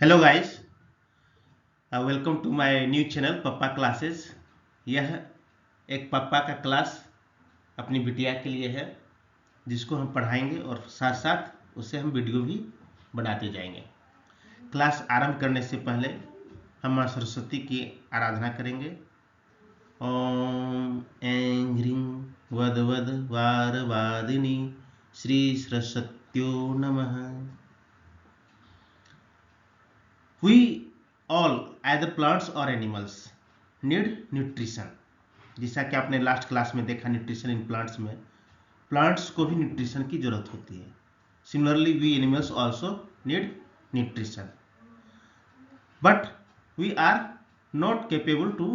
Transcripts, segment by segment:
Hello guys, welcome to my new channel Pappa classes. यह एक पप्पा का क्लास अपनी बिटिया के लिए है, जिसको हम पढ़ाएंगे और साथ साथ उससे हम वीडियो भी बनाते जाएंगे। क्लास आरंभ करने से पहले हम माँ सरस्वती की आराधना करेंगे। ओम ऐं ह्रीं वद वद वार वादिनी श्री सरस्वत्यो नमः। We all, either plants or animals, need nutrition। जैसा कि आपने लास्ट क्लास में देखा न्यूट्रिशन इन प्लांट्स में, प्लांट्स को भी न्यूट्रिशन की जरूरत होती है। Similarly we animals also need nutrition, but we are not capable to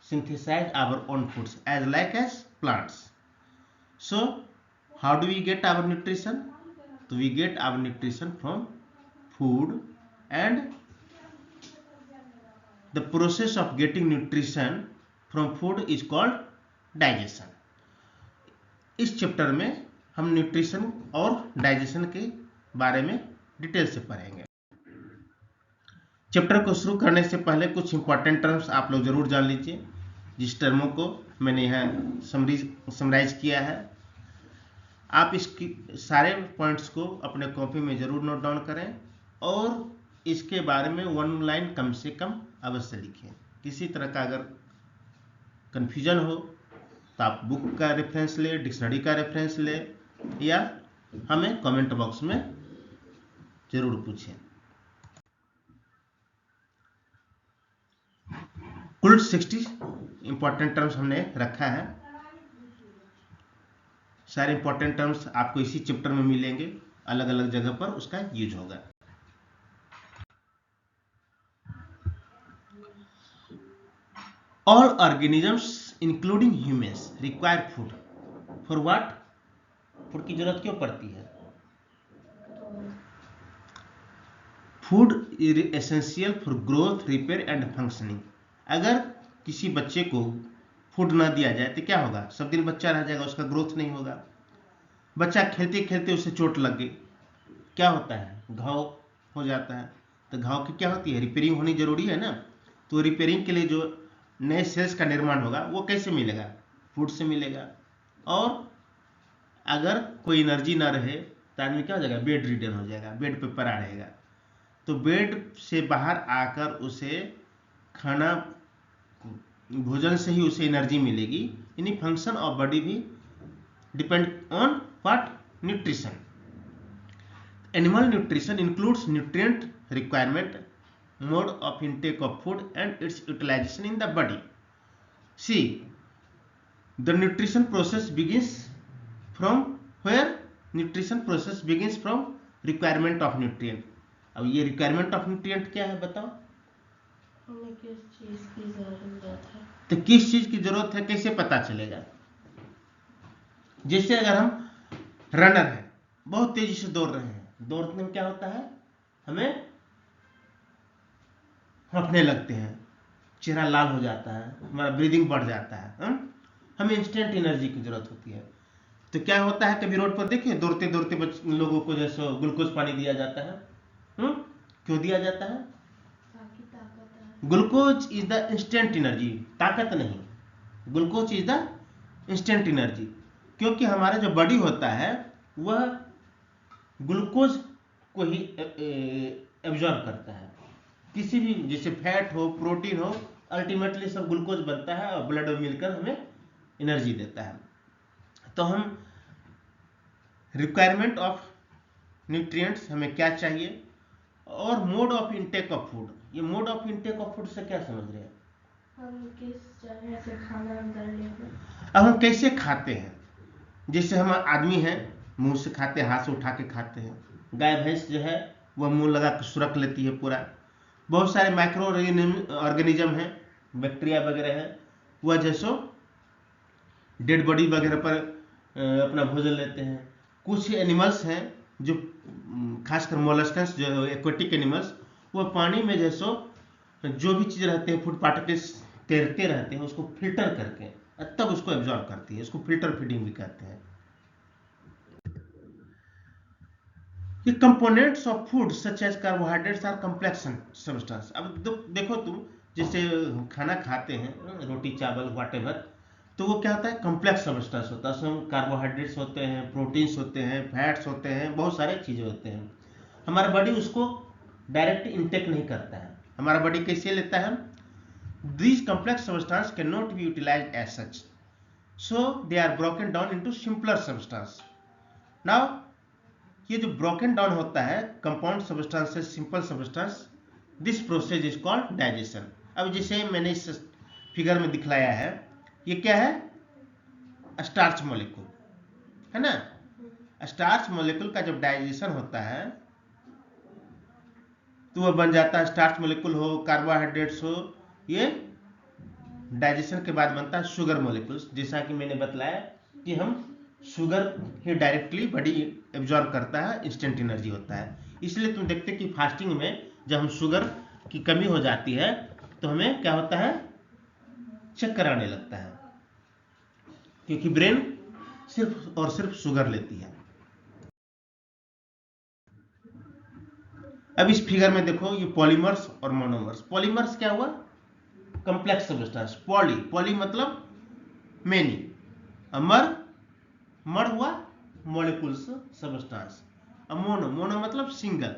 synthesize our own foods as like as plants. So how do we get our nutrition? So we get our nutrition from food, and the process of getting nutrition from food is called digestion। इस chapter में हम nutrition और digestion के बारे में detail से पढ़ेंगे। Chapter को शुरू करने से पहले कुछ इंपॉर्टेंट टर्म्स आप लोग जरूर जान लीजिए, जिस टर्मों को मैंने यहाँ समराइज किया है। आप इसकी सारे पॉइंट्स को अपने कॉपी में जरूर नोट डाउन करें और इसके बारे में वन लाइन कम से कम अवश्य लिखें। किसी तरह का अगर कन्फ्यूजन हो तो आप बुक का रेफरेंस ले, डिक्शनरी का रेफरेंस ले, या हमें कमेंट बॉक्स में जरूर पूछें। कुल 60 इंपॉर्टेंट टर्म्स हमने रखा है। सारे इंपॉर्टेंट टर्म्स आपको इसी चैप्टर में मिलेंगे, अलग अलग जगह पर उसका यूज होगा। All organisms including humans require food. For what? Food की जरूरत क्यों पड़ती है? Food is essential for growth, repair and functioning. अगर किसी बच्चे को फूड ना दिया जाए तो क्या होगा? सब दिन बच्चा रह जाएगा, उसका ग्रोथ नहीं होगा। बच्चा खेलते खेलते उसे चोट लग गई, क्या होता है? घाव हो जाता है। तो घाव की क्या होती है? रिपेयरिंग होनी जरूरी है ना। तो रिपेयरिंग के लिए जो नए सेल्स का निर्माण होगा वो कैसे मिलेगा? फूड से मिलेगा। और अगर कोई एनर्जी ना रहे तो आदमी क्या हो जाएगा? बेड रिडन हो जाएगा, बेड पे पड़ा रहेगा। तो बेड से बाहर आकर उसे खाना, भोजन से ही उसे एनर्जी मिलेगी। यानी फंक्शन ऑफ बॉडी भी depend on what? Nutrition. Animal nutrition includes nutrient requirement, mode of intake of food and its utilization in the body. See, the nutrition process begins from where? Nutrition process begins from requirement of nutrient. अब ये requirement of nutrient क्या है बताओ? हमें किस चीज की जरूरत है। तो किस चीज की जरूरत है कैसे पता चलेगा? जैसे अगर हम रनर हैं, बहुत तेजी से दौड़ रहे हैं, दौड़ने में क्या होता है? हमें हंफने लगते हैं, चेहरा लाल हो जाता है, हमारा ब्रीदिंग बढ़ जाता है, हमें इंस्टेंट एनर्जी की जरूरत होती है। तो क्या होता है, कभी रोड पर देखिए दौड़ते दौड़ते लोगों को जैसे ग्लूकोज पानी दिया जाता है, क्यों दिया जाता है? ताकि ताकत आए। Glucose is the instant energy, ताकत नहीं। Glucose is the instant energy, क्योंकि हमारा जो बॉडी होता है वह ग्लूकोज को ही एब्जॉर्ब करता है। किसी भी जैसे फैट हो, प्रोटीन हो, अल्टीमेटली सब ग्लूकोज बनता है और ब्लड में मिलकर हमें एनर्जी देता है। तो हम रिक्वायरमेंट ऑफ न्यूट्रिएंट्स हमें क्या चाहिए, और mode of intake of food. ये mode of intake of food से क्या समझ रहे हैं? हम किस जगह से खाना अंदर लेंगे। अब हम कैसे खाते हैं? जैसे हम आदमी हैं, मुंह से खाते हैं, हाथ से उठा के खाते हैं। गाय भैंस जो है वह मुंह लगा कर सुरख लेती है पूरा। बहुत सारे माइक्रो ऑर्गेनिज्म हैं, बैक्टीरिया वगैरह हैं, वह जैसो डेड बॉडी वगैरह पर अपना भोजन लेते हैं। कुछ एनिमल्स हैं जो खासकर मोलस्कस जो एक्वेटिक एनिमल्स, वह पानी में जैसो जो भी चीज़ रहते हैं, फूड पार्टिकल्स तैरते रहते हैं, उसको फिल्टर करके तब उसको एब्जॉर्ब करती है। इसको फिल्टर फीडिंग भी कहते हैं। कि components of food such as carbohydrates are complex substance. अब देखो तुम जैसे खाना खाते हैं, रोटी चावल व्हाटएवर, तो वो क्या होता है, कॉम्प्लेक्स सब्सटेंस होता है। उसमें कार्बोहाइड्रेट्स होते हैं, प्रोटीन्स होते हैं, फैट्स होते हैं, बहुत सारे चीज़ें होते हैं। हमारा बॉडी उसको डायरेक्ट इंटेक नहीं करता है। हमारा बॉडी कैसे लेता है, these complex substances cannot be utilized as such, so they are broken down into simpler substance. Now ये जो ब्रोकन डाउन होता है कंपाउंड सब्सटेंस से simple substance, this process is called digestion. अब जैसे मैंने इस फिगर में दिखलाया है, ये क्या है, स्टार्च मॉलिक्यूल है ना। स्टार्च मॉलिक्यूल का जब डाइजेशन होता है तो वह बन जाता है, स्टार्च मॉलिक्यूल हो, कार्बोहाइड्रेट्स हो, ये डाइजेशन के बाद बनता है शुगर मॉलिक्यूल्स। जैसा कि मैंने बतलाया कि हम शुगर ही डायरेक्टली बॉडी एब्जॉर्ब करता है, इंस्टेंट एनर्जी होता है। इसलिए तुम देखते कि फास्टिंग में जब हम शुगर की कमी हो जाती है तो हमें क्या होता है, चक्कर आने लगता है, क्योंकि ब्रेन सिर्फ और सिर्फ शुगर लेती है। अब इस फिगर में देखो, ये पॉलीमर्स और मोनोमर्स। पॉलीमर्स क्या हुआ, कॉम्प्लेक्स सब्सटेंस। पॉली मतलब मेनी, मर हुआ मॉलिक्यूल्स सब्सटेंस। मोनो मतलब सिंगल।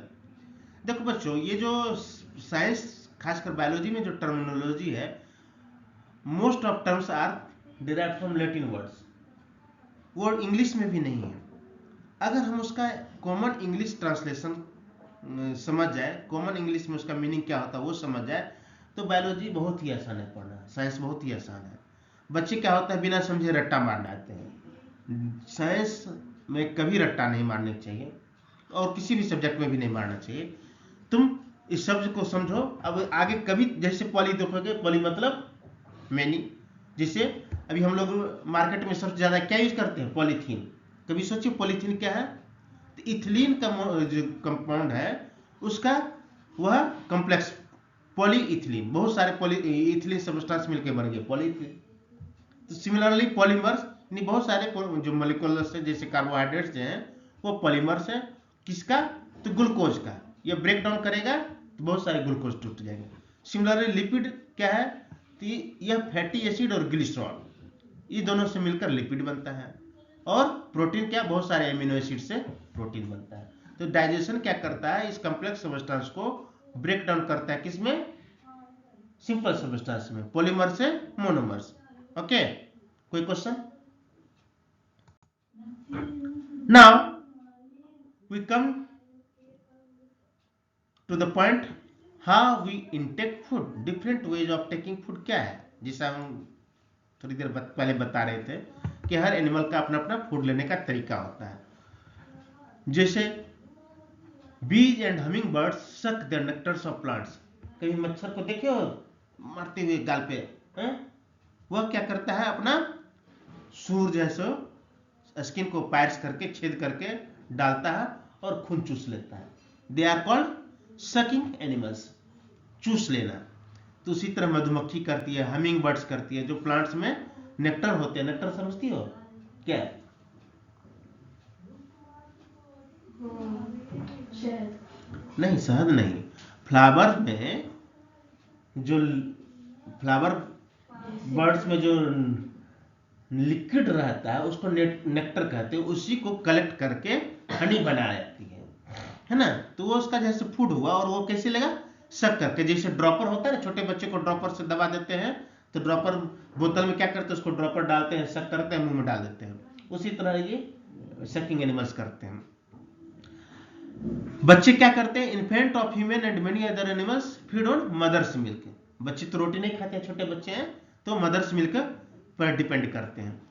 देखो बच्चों, ये जो साइंस खासकर बायोलॉजी में जो टर्मिनोलॉजी है, most of terms are derived from Latin words, वो इंग्लिश में भी नहीं है। अगर हम उसका कॉमन इंग्लिश ट्रांसलेशन समझ जाए, कॉमन इंग्लिश में उसका मीनिंग क्या होता है वो समझ जाए, तो बायोलॉजी बहुत ही आसान है पढ़ना, साइंस बहुत ही आसान है। बच्चे क्या होता है, बिना समझे रट्टा मार डालते हैं। साइंस में कभी रट्टा नहीं मारने चाहिए, और किसी भी सब्जेक्ट में भी नहीं मारना चाहिए। तुम इस शब्द को समझो। अब आगे कभी जैसे पॉली देखोगे, पॉली मतलब मैनी। जैसे अभी हम लोग मार्केट में सबसे ज्यादा क्या यूज करते हैं, पॉलीथीन। कभी सोचिए पॉलीथीन क्या है, तो इथिलीन का जो कंपाउंड है उसका वह कॉम्प्लेक्स पॉलीइथिलीन, बहुत सारे इथिलीन सब्सटेंस मिलकर बन गए पॉलीइथिलीन। तो सिमिलरली पॉलीमर्स, यानी बहुत सारे जो मॉलिक्यूल्स है, जैसे कार्बोहाइड्रेट्स हैं वो पॉलीमर्स है। किसका, तो ग्लूकोज का। ये ब्रेक डाउन करेगा तो बहुत सारे ग्लूकोज टूट जाएंगे। सिमिलरली लिपिड क्या है, तो यह फैटी एसिड और ग्लिसरॉल, ये दोनों से मिलकर लिपिड बनता है। और प्रोटीन क्या, बहुत सारे एमिनो एसिड से प्रोटीन बनता है। तो डाइजेशन क्या करता है, इस कॉम्प्लेक्स सब्सटेंस को ब्रेक डाउन करता है, किसमें, सिंपल सब्सटेंस में, पॉलीमर से मोनोमर्स। ओके, कोई question? Now we come to the point, how we intake food. Different ways of taking food क्या है, जिसे हम थोड़ी देर पहले बता रहे थे कि हर एनिमल का अपना अपना फूड लेने का तरीका होता है। जैसे बीज and humming birds suck the nectars of plants. कभी मच्छर को देखे हो मारते हुए गाल पे, हैं? वह क्या करता है, अपना सूर जैसे स्किन को पायर्स करके, छेद करके डालता है और खून चूस लेता है। They are called sucking animals, चूस लेना। तो उसी तरह मधुमक्खी करती है, हमिंग बर्ड्स करती है, जो प्लांट्स में नेक्टर होते हैं। नेक्टर समझती हो क्या? नहीं, शहद नहीं। फ्लावर में जो फ्लावर बर्ड्स में जो लिक्विड रहता है उसको नेक्टर कहते हैं। उसी को कलेक्ट करके हनी बनाई जाती है ना। तो वो उसका जैसे फूड हुआ, और वो कैसे लगा, सक करके। जैसे ड्रॉपर होता है ना, छोटे बच्चे को ड्रॉपर से दबा देते हैं, तो ड्रॉपर बोतल में क्या करते हैं, उसको ड्रॉपर डालते हैं, सक करते हैं, मुंह में डाल देते हैं। उसी तरह ये सकिंग एनिमल्स करते हैं। बच्चे क्या करते हैं, infant of human and many other animals feed on mother's milk. बच्चे तो रोटी नहीं खाते हैं, छोटे बच्चे हैं, तो मदर्स मिल्क पर डिपेंड करते हैं।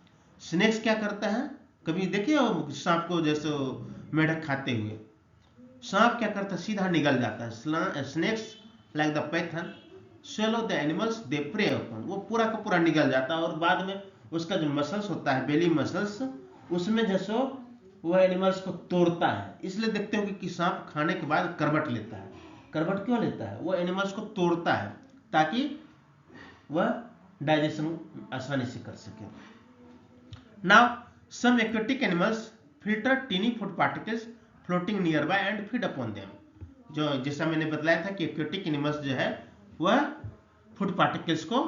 स्नेक्स क्या करता है, कभी देखिए सांप को जैसे मेढक खाते हुए, सांप क्या करता है, सीधा निगल जाता है। Snakes like the python swallow the animals they prey upon, वो पूरा का पूरा निगल जाता है, और बाद में उसका जो मसल्स होता है, बेली मसल्स, उसमें जैसे वह एनिमल्स को तोड़ता है। इसलिए देखते हो कि सांप खाने के बाद करवट लेता है। करवट क्यों लेता है, वो एनिमल्स को तोड़ता है ताकि वह डाइजेशन आसानी से कर सके। Now some aquatic animals filter teeny food particles floating nearby and feed upon them. जो जैसा मैंने बतलाया था कि एक्वेटिक एनिमल्स जो है वह फूड पार्टिकल्स को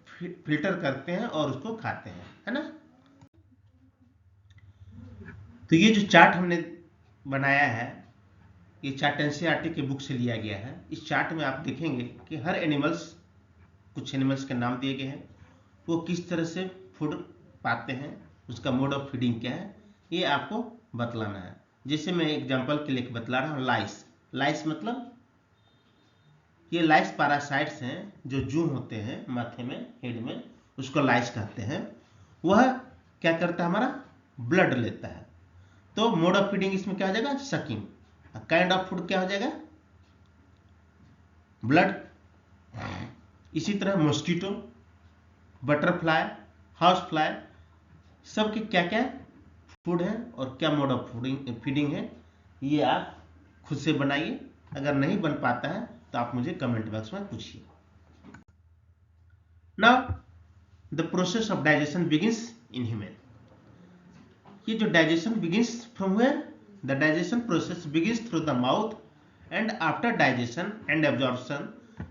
फिल्टर करते हैं और उसको खाते हैं, है ना। तो ये जो चार्ट हमने बनाया है, ये चार्ट एनसीईआरटी की बुक से लिया गया है। इस चार्ट में आप देखेंगे कि हर एनिमल्स, कुछ एनिमल्स के नाम दिए गए हैं, वो किस तरह से फूड पाते हैं, उसका मोड ऑफ फीडिंग क्या है, ये आपको बतलाना है। जैसे मैं एग्जांपल के लिए बतला रहा हूँ, लाइस। लाइस मतलब ये लाइस पैरासाइट्स हैं जो जू होते हैं माथे में, हेड में, उसको लाइस कहते हैं। वह क्या करता है, हमारा ब्लड लेता है। तो मोड ऑफ फीडिंग इसमें क्या हो जाएगा, सकिंग। काइंड ऑफ फूड क्या हो जाएगा, ब्लड। इसी तरह मॉस्किटो, बटरफ्लाई, हाउस फ्लाई, सबके क्या क्या फूड है और क्या मोड ऑफ फीडिंग है, ये आप खुद से बनाइए। अगर नहीं बन पाता है तो आप मुझे कमेंट बॉक्स में पूछिए। Now the process of digestion begins in human. ये जो digestion begins from where, the digestion process begins through the mouth and after digestion and absorption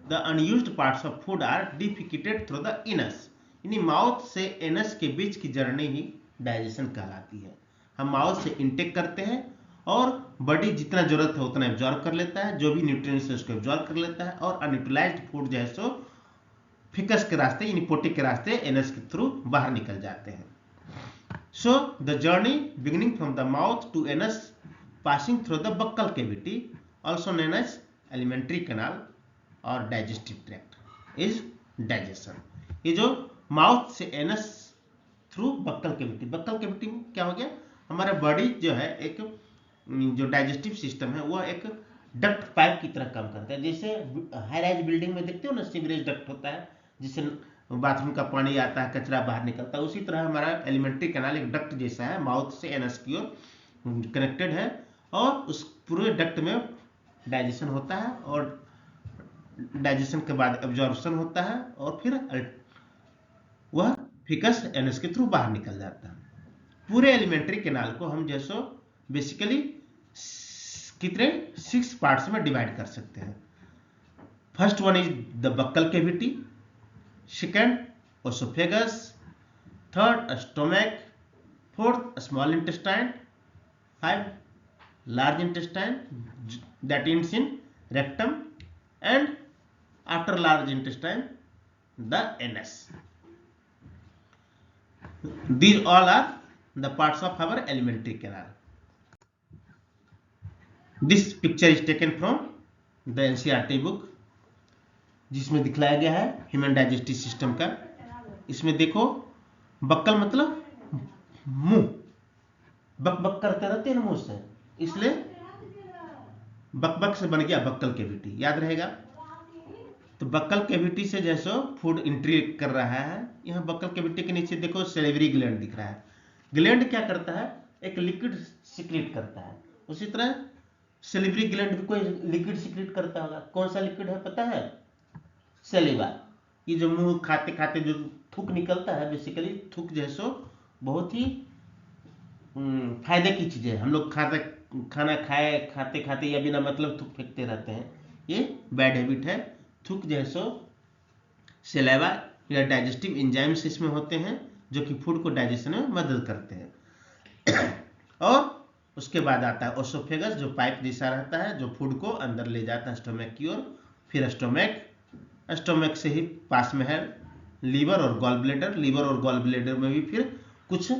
the unused parts of food are defecated through the anus. यानी mouth से anus के बीच की journey ही digestion कहलाती है। हम mouth से intake करते हैं और बॉडी जितना जरूरत है उतना एब्जॉर्ब कर लेता है, जो भी न्यूट्रिएंट्स है उसको एब्जॉर्ब कर लेता है, और अनयूटिलाइज्ड फूड जो है सो फिकस के रास्ते यानी पोटी के रास्ते एनस के थ्रू बाहर निकल जाते हैं। So the journey beginning from the mouth to anus, passing through the buccal cavity, also known as alimentary canal or digestive tract, is digestion. ये जो माउथ से anus through buccal cavity, buccal cavity में क्या हो गया, हमारा body जो है एक जो डाइजेस्टिव सिस्टम है वह एक डक्ट पाइप की तरह काम करता है। जैसे हाई राइज बिल्डिंग में देखते हो ना, सीवरेज डक्ट होता है जिससे बाथरूम का पानी आता है, कचरा बाहर निकलता है, उसी तरह हमारा एलिमेंट्री कैनाल एक डक्ट जैसा है, माउथ से एनस की ओर कनेक्टेड है, और उस पूरे डक्ट में डाइजेशन होता है, और डाइजेशन के बाद एब्जॉर्प्शन होता है, और फिर वह फिकस एनस के थ्रू बाहर निकल जाता है। पूरे एलिमेंट्री कैनाल को हम जैसो बेसिकली कितने 6 पार्ट्स में डिवाइड कर सकते हैं। First one is the buccal cavity, second oesophagus, third stomach, fourth small intestine, 5 large intestine that ends in rectum, and after large intestine the anus. These all are the parts of our alimentary canal. This picture is taken from the NCERT book, जिसमें दिखलाया गया है human digestive system का। इसमें देखो, buckle मतलब मुंह, बक बक करते रहते हैं मुंह से, इसलिए बकबक से बन गया बक्कल कैविटी, याद रहेगा। तो बक्कल कैविटी से जैसे फूड एंट्री कर रहा है, यहाँ बक्कल कैविटी के नीचे देखो सैलिवरी ग्लैंड दिख रहा है। ग्लैंड क्या करता है, एक लिक्विड सिक्रेट करता है। उसी तरह सैलिवरी ग्लैंड भी कोई लिक्विड सिक्रेट करता होगा। कौन सा लिक्विड है पता है, सैलिवा। ये जो मुंह खाते खाते जो थूक निकलता है, बेसिकली थूक जैसो बहुत ही फायदे की चीज है। हम लोग खाना खाते खाते या बिना मतलब थूक फेंकते रहते हैं, ये बैड हैबिट है। थूक जैसो सैलिवा या डाइजेस्टिव एंजाइम्स इसमें होते हैं जो कि फूड को डाइजेशन में मदद करते हैं। और उसके बाद आता है ओसोफेगस, जो पाइप जैसा रहता है, जो फूड को अंदर ले जाता है स्टोमक की ओर। फिर स्टोमक से ही पास में है लीवर और गॉल ब्लेडर। लीवर और गॉल ब्लेडर में भी फिर कुछ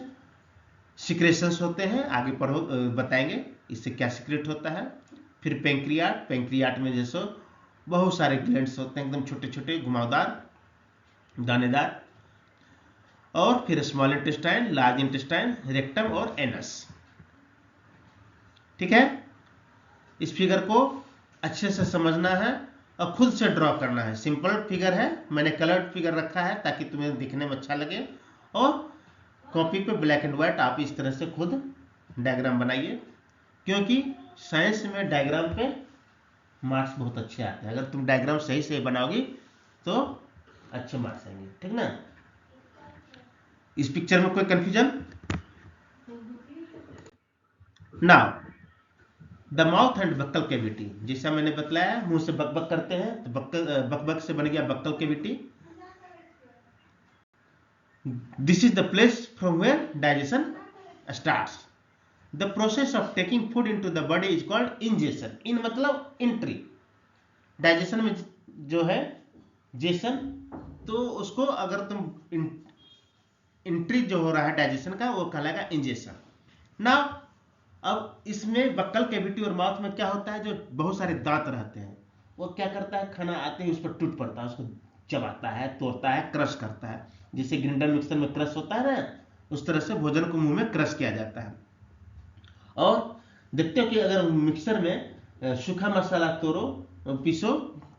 सिक्रेशंस होते हैं, आगे पढ़ो बताएंगे इससे क्या सिक्रेट होता है। फिर पेंक्रियाट में जैसे बहुत सारे ग्लैंड्स होते हैं, एकदम छोटे छोटे घुमावदार दानेदार। और फिर small intestine, large intestine, rectum और एनस। ठीक है, इस फिगर को अच्छे से समझना है और खुद से ड्रॉ करना है। सिंपल फिगर है, मैंने कलर्ड फिगर रखा है ताकि तुम्हें दिखने में अच्छा लगे। और कॉपी पे ब्लैक एंड व्हाइट आप इस तरह से खुद डायग्राम बनाइए, क्योंकि साइंस में डायग्राम पे मार्क्स बहुत अच्छे आते हैं। अगर तुम डायग्राम सही से बनाओगी तो अच्छे मार्क्स आएंगे, ठीक ना। इस पिक्चर में कोई confusion? Now the mouth and buccal cavity, जैसा मैंने बतलाया मुंह से बक बक करते हैं तो बक बक से बन गया buccal cavity. This is the place from where digestion starts. The process of taking food into the body is called ingestion. In मतलब एंट्री, डाइजेशन में जो है जेसन, तो उसको अगर तुम एंट्री जो हो रहा है डाइजेशन का वो कहलाएगा इंजेशन। ना अब इसमें बक्कल कैविटी और माउथ में क्या होता है, जो बहुत सारे दांत रहते हैं वो क्या करता है, खाना आते ही उस पर टूट पड़ता है, उसको चबाता है, तोड़ता है, क्रश करता है। जैसे ग्राइंडर मिक्सर में क्रश होता है ना, उस तरह से भोजन को मुंह में क्रश किया जाता है। और देखते हो कि अगर मिक्सर में सूखा मसाला तोड़ो पीसो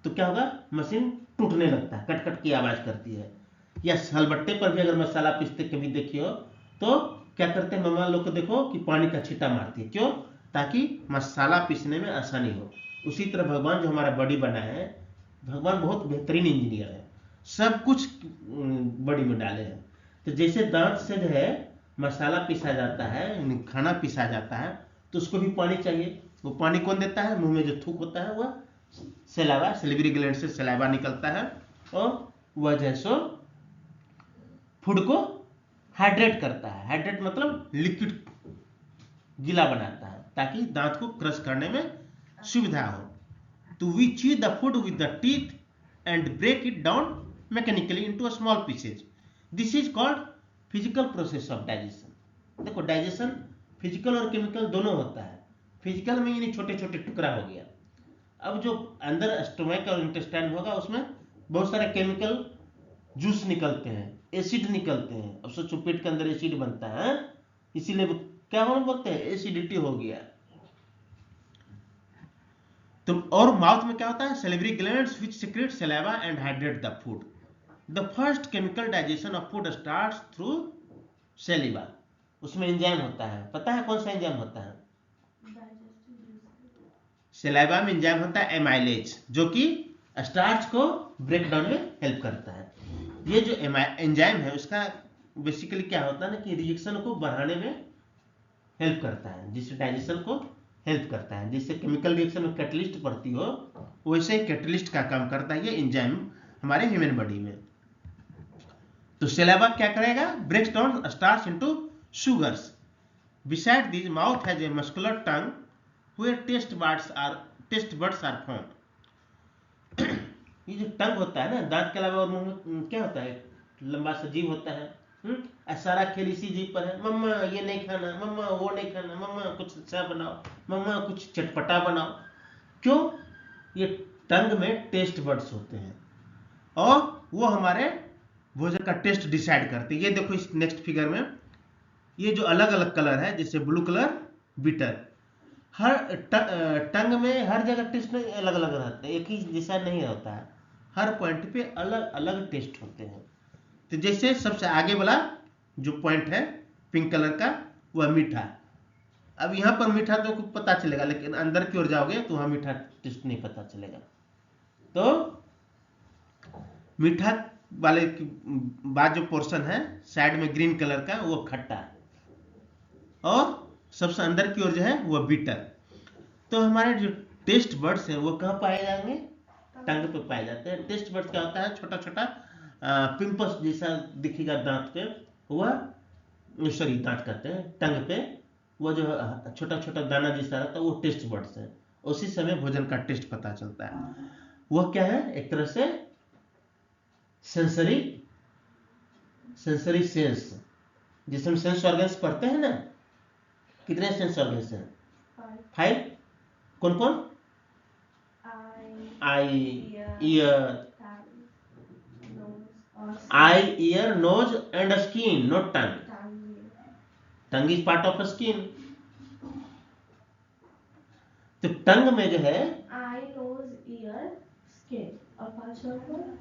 तो क्या होगा, मशीन टूटने लगता है, कट कट की आवाज करती है। या हलबट्टे पर भी अगर मसाला पीसते कभी देखियो तो क्या करते हैं मम्मा लोग को देखो कि पानी का छींटा मारती है, क्यों, ताकि मसाला पीसने में आसानी हो। उसी तरह भगवान जो हमारा बॉडी बना है, भगवान बहुत बेहतरीन इंजीनियर है, सब कुछ बॉडी में डाले हैं। तो जैसे दांत से जो है मसाला पीसा जाता है, खाना पीसा जाता है, तो उसको भी पानी चाहिए। वो पानी कौन देता है, मुंह में जो थूक होता है वह सलाइवा, सैलिवरी ग्लैंड से सलाइवा निकलता है और वह जैसो फूड को हाइड्रेट करता है। हाइड्रेट मतलब लिक्विड, गीला बनाता है, ताकि दांत को क्रश करने में सुविधा हो। तो we chew the food with the teeth and break it down mechanically into small pieces. This is called physical process of digestion. देखो डाइजेशन फिजिकल और केमिकल दोनों होता है। फिजिकल में यानी छोटे छोटे टुकड़ा हो गया। अब जो अंदर स्टोमक और इंटेस्टाइन होगा उसमें बहुत सारे केमिकल जूस निकलते हैं, एसिड निकलते हैं। अब सोचो पेट के अंदर एसिड बनता है, इसीलिए क्या बोलते हैं, एसिडिटी हो गया। तो और माउथ में क्या होता है, salivary glands which secrete saliva and hydrate the food. The first chemical digestion of food starts through saliva. उसमें एंजाइम होता है, पता है कौन सा एंजाइम होता है, सलाइवा में एंजाइम होता है एमाइलेज, जो कि स्टार्च को ब्रेक डाउन में हेल्प करता है। ये जो एंजाइम है उसका बेसिकली क्या होता है ना, कि रिएक्शन को बढ़ाने में हेल्प करता है, जिससे डाइजेशन को हेल्प करता है। जिससे केमिकल रिएक्शन में कैटलिस्ट पड़ती हो, वैसे ही कैटलिस्ट का काम करता है ये एंजाइम हमारे ह्यूमन बॉडी में। तो सलाइवा क्या करेगा, breaks down starch into sugars. Beside this mouth has a muscular tongue where taste buds are found। ये जो टंग होता है ना, दांत के अलावा और मुंह में क्या होता है, लंबा सा जीभ होता है। सारा खेल इसी जीभ पर है। मम्मा ये नहीं खाना, मम्मा वो नहीं खाना, मम्मा कुछ अच्छा बनाओ, मम्मा कुछ चटपटा बनाओ। क्यों, ये टंग में टेस्ट बड्स होते हैं और वो हमारे भोजन का टेस्ट डिसाइड करते हैं। ये देखो इस नेक्स्ट फिगर में ये जो अलग अलग कलर है, जैसे ब्लू कलर बिटर, हर टंग में हर जगह टेस्ट अलग अलग रहते हैं, एक ही जैसा नहीं होता है, हर पॉइंट पे अलग अलग टेस्ट होते हैं। तो जैसे सबसे आगे वाला जो पॉइंट है पिंक कलर का वह मीठा। अब यहाँ पर मीठा तो कुछ पता चलेगा, लेकिन अंदर की ओर जाओगे तो वहाँ मीठा टेस्ट नहीं पता चलेगा। तो मीठा वाले की बाद जो पोर्शन है साइड में ग्रीन कलर का वो खट्टा है, और सबसे अंदर की ओर जो है वो बीटर। तो हमारे जो टेस्ट बर्ड्स हैं वो कहाँ पाए जाएंगे, टंग पे पाए जाते हैं। टेस्ट बर्ड्स क्या होता है, छोटा छोटा पिंपल्स जैसा दिखेगा दांत पे, वह सॉरी दांत कहते हैं टंग पे, वो जो छोटा छोटा दाना जैसा रहता है वो टेस्ट बर्ड्स है। उसी समय भोजन का टेस्ट पता चलता है। वह क्या है, एक तरह से सेंसरी सेंस, जिसमें सेंस ऑर्गन्स पढ़ते हैं ना, कितने सेंस ऑर्गन्स हैं, 5। कौन कौन, eye, ear, eye, ear, nose and skin, not tongue. Tongue is part of skin. तो टंग में जो है आई, नोज, ईयर, स्किन और 5 और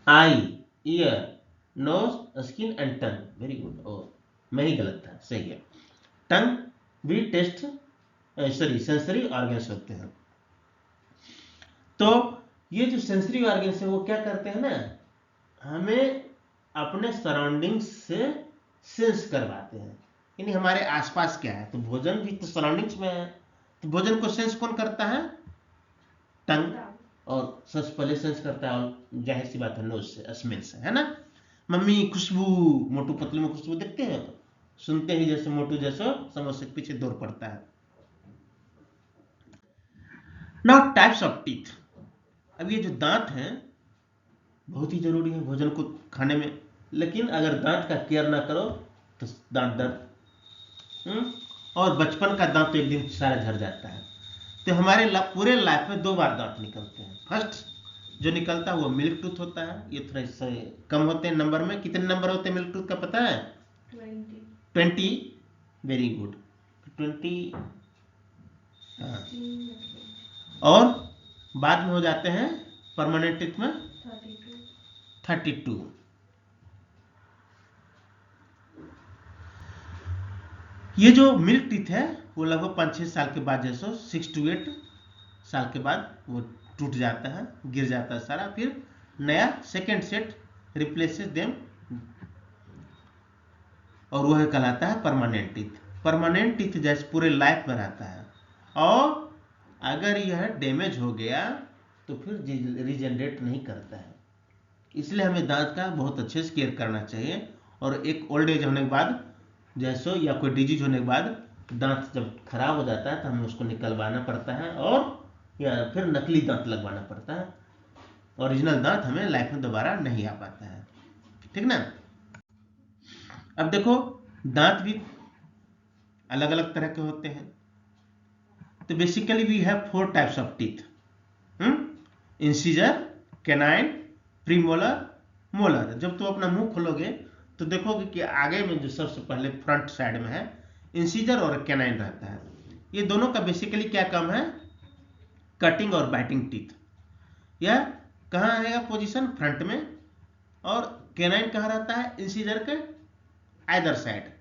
eye, ear, nose, skin and tongue. Very good. और मैं ही गलत था, सही है। टंग भी टेस्ट सॉरी सेंसरी ऑर्गन्स होते हैं। तो ये जो सेंसरी ऑर्गन्स है वो क्या करते हैं ना, हमें अपने सराउंडिंग्स से सेंस करवाते हैं, यानी हमारे आसपास क्या है। तो भोजन भी तो सराउंडिंग्स में है, तो भोजन को सेंस कौन करता है? टंग, और सबसे पहले सेंस करता है, और जाहिर सी बात है नोज से, स्मेल से, है ना। मम्मी खुशबू, मोटू पतलू में खुशबू देखते हैं, सुनते ही जैसे मोटू जैसा समोसे के पीछे दौड़ पड़ता है। Now types of teeth. अब ये जो दांत हैं बहुत ही जरूरी है भोजन को खाने में, लेकिन अगर दांत का केयर ना करो तो दांत दर्द, और बचपन का दांत तो एक दिन सारा झड़ जाता है। तो हमारे पूरे लाइफ में 2 बार दांत निकलते हैं। फर्स्ट जो निकलता है वो मिल्क टूथ होता है, ये थोड़ा सा कम होते हैं नंबर में। कितने नंबर होते हैं मिल्क टूथ का पता है? 20। Very good, 20। हाँ। और बाद में हो जाते हैं परमानेंट टीथ में 32। ये जो मिल्क टीथ है वो लगभग 5-6 साल के बाद, जैसे 6 to 8 साल के बाद वो टूट जाता है, गिर जाता है सारा, फिर नया सेकेंड सेट रिप्लेसेस देम, और वह कहलाता है परमानेंट टीथ। परमानेंट टीथ जैसे पूरे लाइफ में रहता है, और अगर यह डैमेज हो गया तो फिर रीजनरेट नहीं करता है। इसलिए हमें दांत का बहुत अच्छे से केयर करना चाहिए, और एक ओल्ड एज होने के बाद जैसो या कोई डिजीज होने के बाद दांत जब खराब हो जाता है तो हमें उसको निकलवाना पड़ता है, और या फिर नकली दांत लगवाना पड़ता है। ओरिजिनल दांत हमें लाइफ में दोबारा नहीं आ पाता है, ठीक ना। अब देखो दांत भी अलग अलग तरह के होते हैं। तो basically we have 4 types of teeth, incisor, canine, premolar, molar. जब तुम अपना मुंह खोलोगे तो देखोगे कि आगे में जो सबसे पहले फ्रंट साइड में है इंसीजर और कैनाइन रहता है। ये दोनों का बेसिकली क्या काम है? कटिंग और बाइटिंग टीथ। यह कहाँ रहेगा पोजीशन? फ्रंट में। और कैनाइन कहाँ रहता है? इंसीजर के आइदर साइड।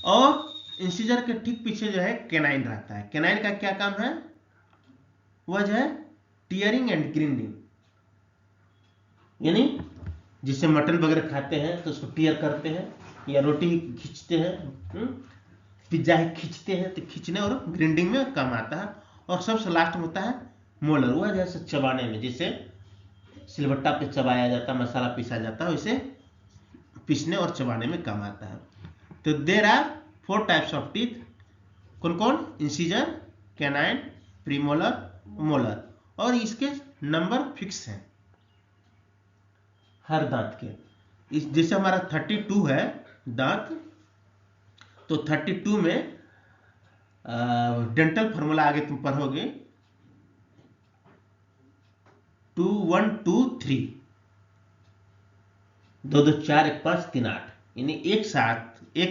और इंसीजर के ठीक पीछे जो है कैनाइन रहता है। कैनाइन का क्या काम है? वह जो है टीयरिंग एंड ग्रिंडिंग, यानी जिसे मटन वगैरह खाते हैं तो उसको टीयर करते हैं, या रोटी खींचते हैं, पिज्जा खींचते हैं तो खींचने और ग्रिंडिंग में काम आता है। और सबसे लास्ट में होता है मोलर, वह जैसे चबाने में, जिसे सिलबट्टा पे चबाया जाता है, मसाला पीसा जाता है, उसे पीसने और चबाने में काम आता है। तो there are 4 types of teeth. कौन कौन? Incisor, canine, premolar, molar. और इसके नंबर फिक्स हैं हर दांत के। जैसे हमारा 32 है दांत, तो 32 में डेंटल फॉर्मूला आगे तुम पढ़ोगे 2 1 2 3, 2 2 4 1 5 3 8, यानी एक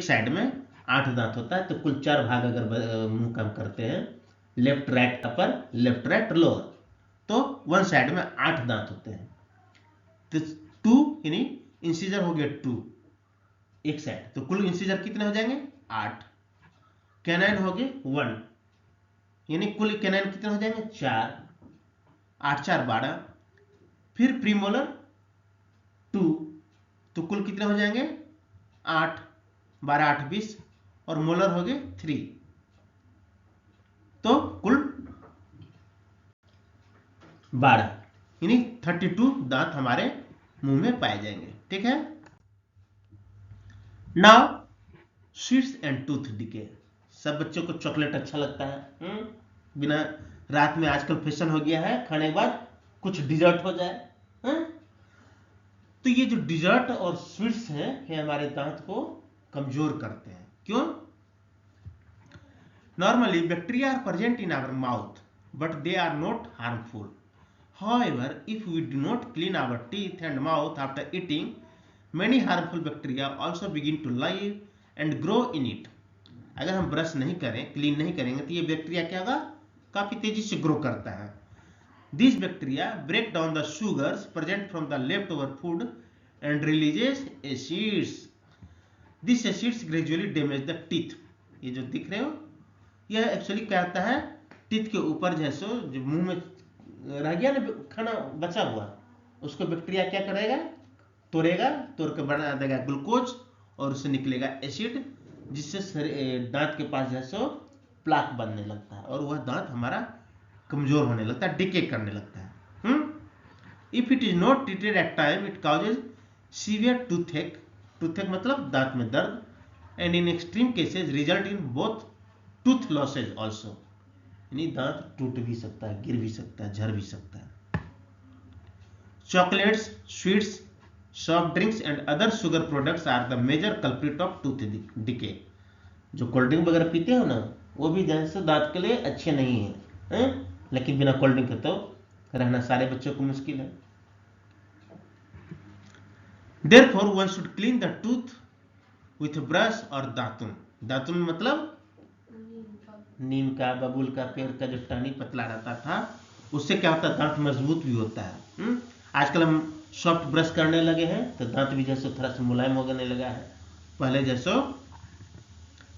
साइड में 8 दांत होता है। तो कुल 4 भाग अगर मुंह काम करते हैं, left right upper, left right lower, तो वन साइड में 8 दांत होते हैं। तो 2 यानी इंसीजर हो गया 2 एक साइड, तो कुल इंसीजर कितने हो जाएंगे? 8। कैनाइन हो गए 1, यानी कुल कैनाइन कितने हो जाएंगे? 4। 8 4 12। फिर प्रीमोलर 2, तो कुल कितने हो जाएंगे? 8, 12 8 20, और मोलर हो गए 3, तो कुल 12, यानी 32 दांत हमारे मुंह में पाए जाएंगे, ठीक है। Now sweets and tooth decay. सब बच्चों को चॉकलेट अच्छा लगता है, बिना रात में आजकल फैशन हो गया है खाने के बाद कुछ डिजर्ट हो जाए। तो ये जो डिजर्ट और स्वीट्स हैं ये हमारे दांत को कमजोर करते हैं। क्यों? Normally bacteria are present in our mouth but they are not harmful. However, if we do not clean our teeth and mouth after eating, many harmful bacteria also begin to live and grow in it. अगर हम brush नहीं करें, clean नहीं करेंगे तो ये bacteria क्या होगा? काफी तेजी से ग्रो करता है। These bacteria break down the sugars present from the leftover food and releases acids. These acids gradually damage the teeth. ये जो दिख रहे हो, यह एक्चुअली क्या होता है? टीथ के ऊपर जैसे जो मुंह में रह गया ना खाना बचा हुआ, उसको बैक्टीरिया क्या करेगा? तोड़ेगा, तोड़ के बना देगा ग्लूकोज, और उससे निकलेगा एसिड, जिससे दांत के पास जो है सो प्लाक बनने लगता है और वह दांत हमारा कमजोर होने लगता है, डिके करने लगता है। If it is not treated at time it causes severe toothache, toothache मतलब दांत में दर्द, and in extreme cases result in both tooth losses also, यानी दांत टूट भी सकता है, गिर भी सकता है, झड़ भी सकता है। Chocolates, sweets, soft drinks and other sugar products are the major culprit of tooth decay. जो कोल्ड ड्रिंक वगैरह पीते हो ना, वो भी जैसे दांत के लिए अच्छे नहीं है, लेकिन बिना कोल्ड ड्रिंक के तो रहना सारे बच्चों को मुश्किल है। Therefore one should clean the tooth with brush और दातुन। दातुन मतलब नीम का, बबूल का पेड़ का जो टहनी पतला रहता था, उससे क्या होता है, दांत मजबूत भी होता है। आजकल हम सॉफ्ट ब्रश करने लगे हैं तो दांत भी जैसे थोड़ा सा मुलायम होने लगा है, पहले जैसे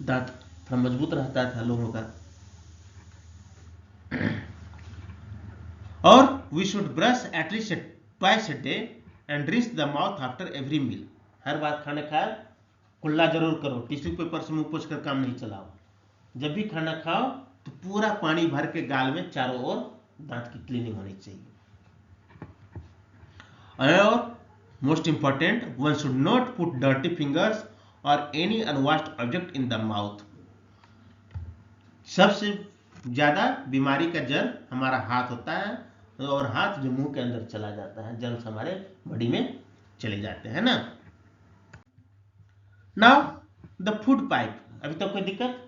दांत थोड़ा मजबूत रहता था लोगों का। और we should brush at least twice a day and rinse the mouth after every meal. हर बार खाने खाए कुल्ला जरूर करो, टिश्यू पेपर से मुंह पोंछ कर काम नहीं चलाओ। जब भी खाना खाओ तो पूरा पानी भर के गाल में चारों ओर दांत की क्लीनिंग होनी चाहिए। और most important, one should not put dirty fingers और any unwashed object in the mouth. सबसे ज्यादा बीमारी का जड़ हमारा हाथ होता है, और हाथ जो मुंह के अंदर चला जाता है, जर्म्स हमारे बॉडी में चले जाते हैं ना। नाउ द फूड पाइप, अभी तक कोई दिक्कत?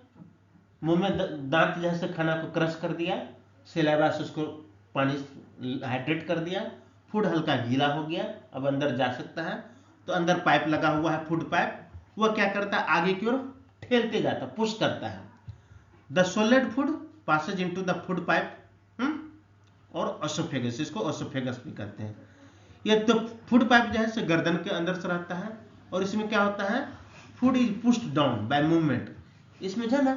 मुंह में दांत जैसे खाना को क्रश कर दिया, सिलेबा से उसको पानी हाइड्रेट कर दिया, फूड हल्का गीला हो गया, अब अंदर जा सकता है। तो अंदर पाइप लगा हुआ है, फूड पाइप, वह क्या करता है, आगे की ओर ठेलते जाता, पुश करता है। The solid food passes into the food pipe और ओसोफेगस, इसको ओसोफेगस भी कहते हैं। ये तो फूड पाइप जो है गर्दन के अंदर से रहता है, और इसमें क्या होता है, food is pushed down by movement. इसमें जो है ना,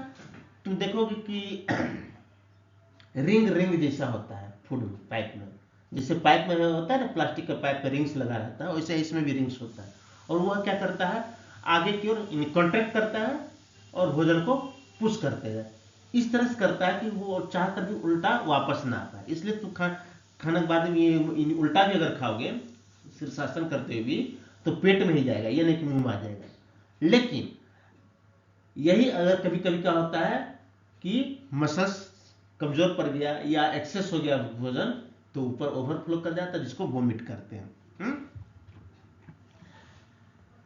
तुम देखोगे कि रिंग रिंग जैसा होता है फूड पाइप में, जैसे पाइप में होता है ना, प्लास्टिक का पाइप में रिंग्स लगा रहता है, वैसे इसमें भी रिंग्स होता है। और वह क्या करता है, आगे की ओर कॉन्ट्रैक्ट करता है और भोजन को पुश करते हैं। इस तरह से करता है कि वो चाहकर भी उल्टा वापस ना आता है। इसलिए तुम खाने के बाद में ये उल्टा भी अगर खाओगे शीर्षासन करते हुए भी, तो पेट में ही जाएगा, ये नहीं कि मुंह में आ जाएगा। लेकिन यही अगर कभी कभी क्या होता है कि मसल्स कमजोर पड़ गया या एक्सेस हो गया भोजन, तो ऊपर ओवरफ्लो कर जाता है, जिसको वोमिट करते हैं।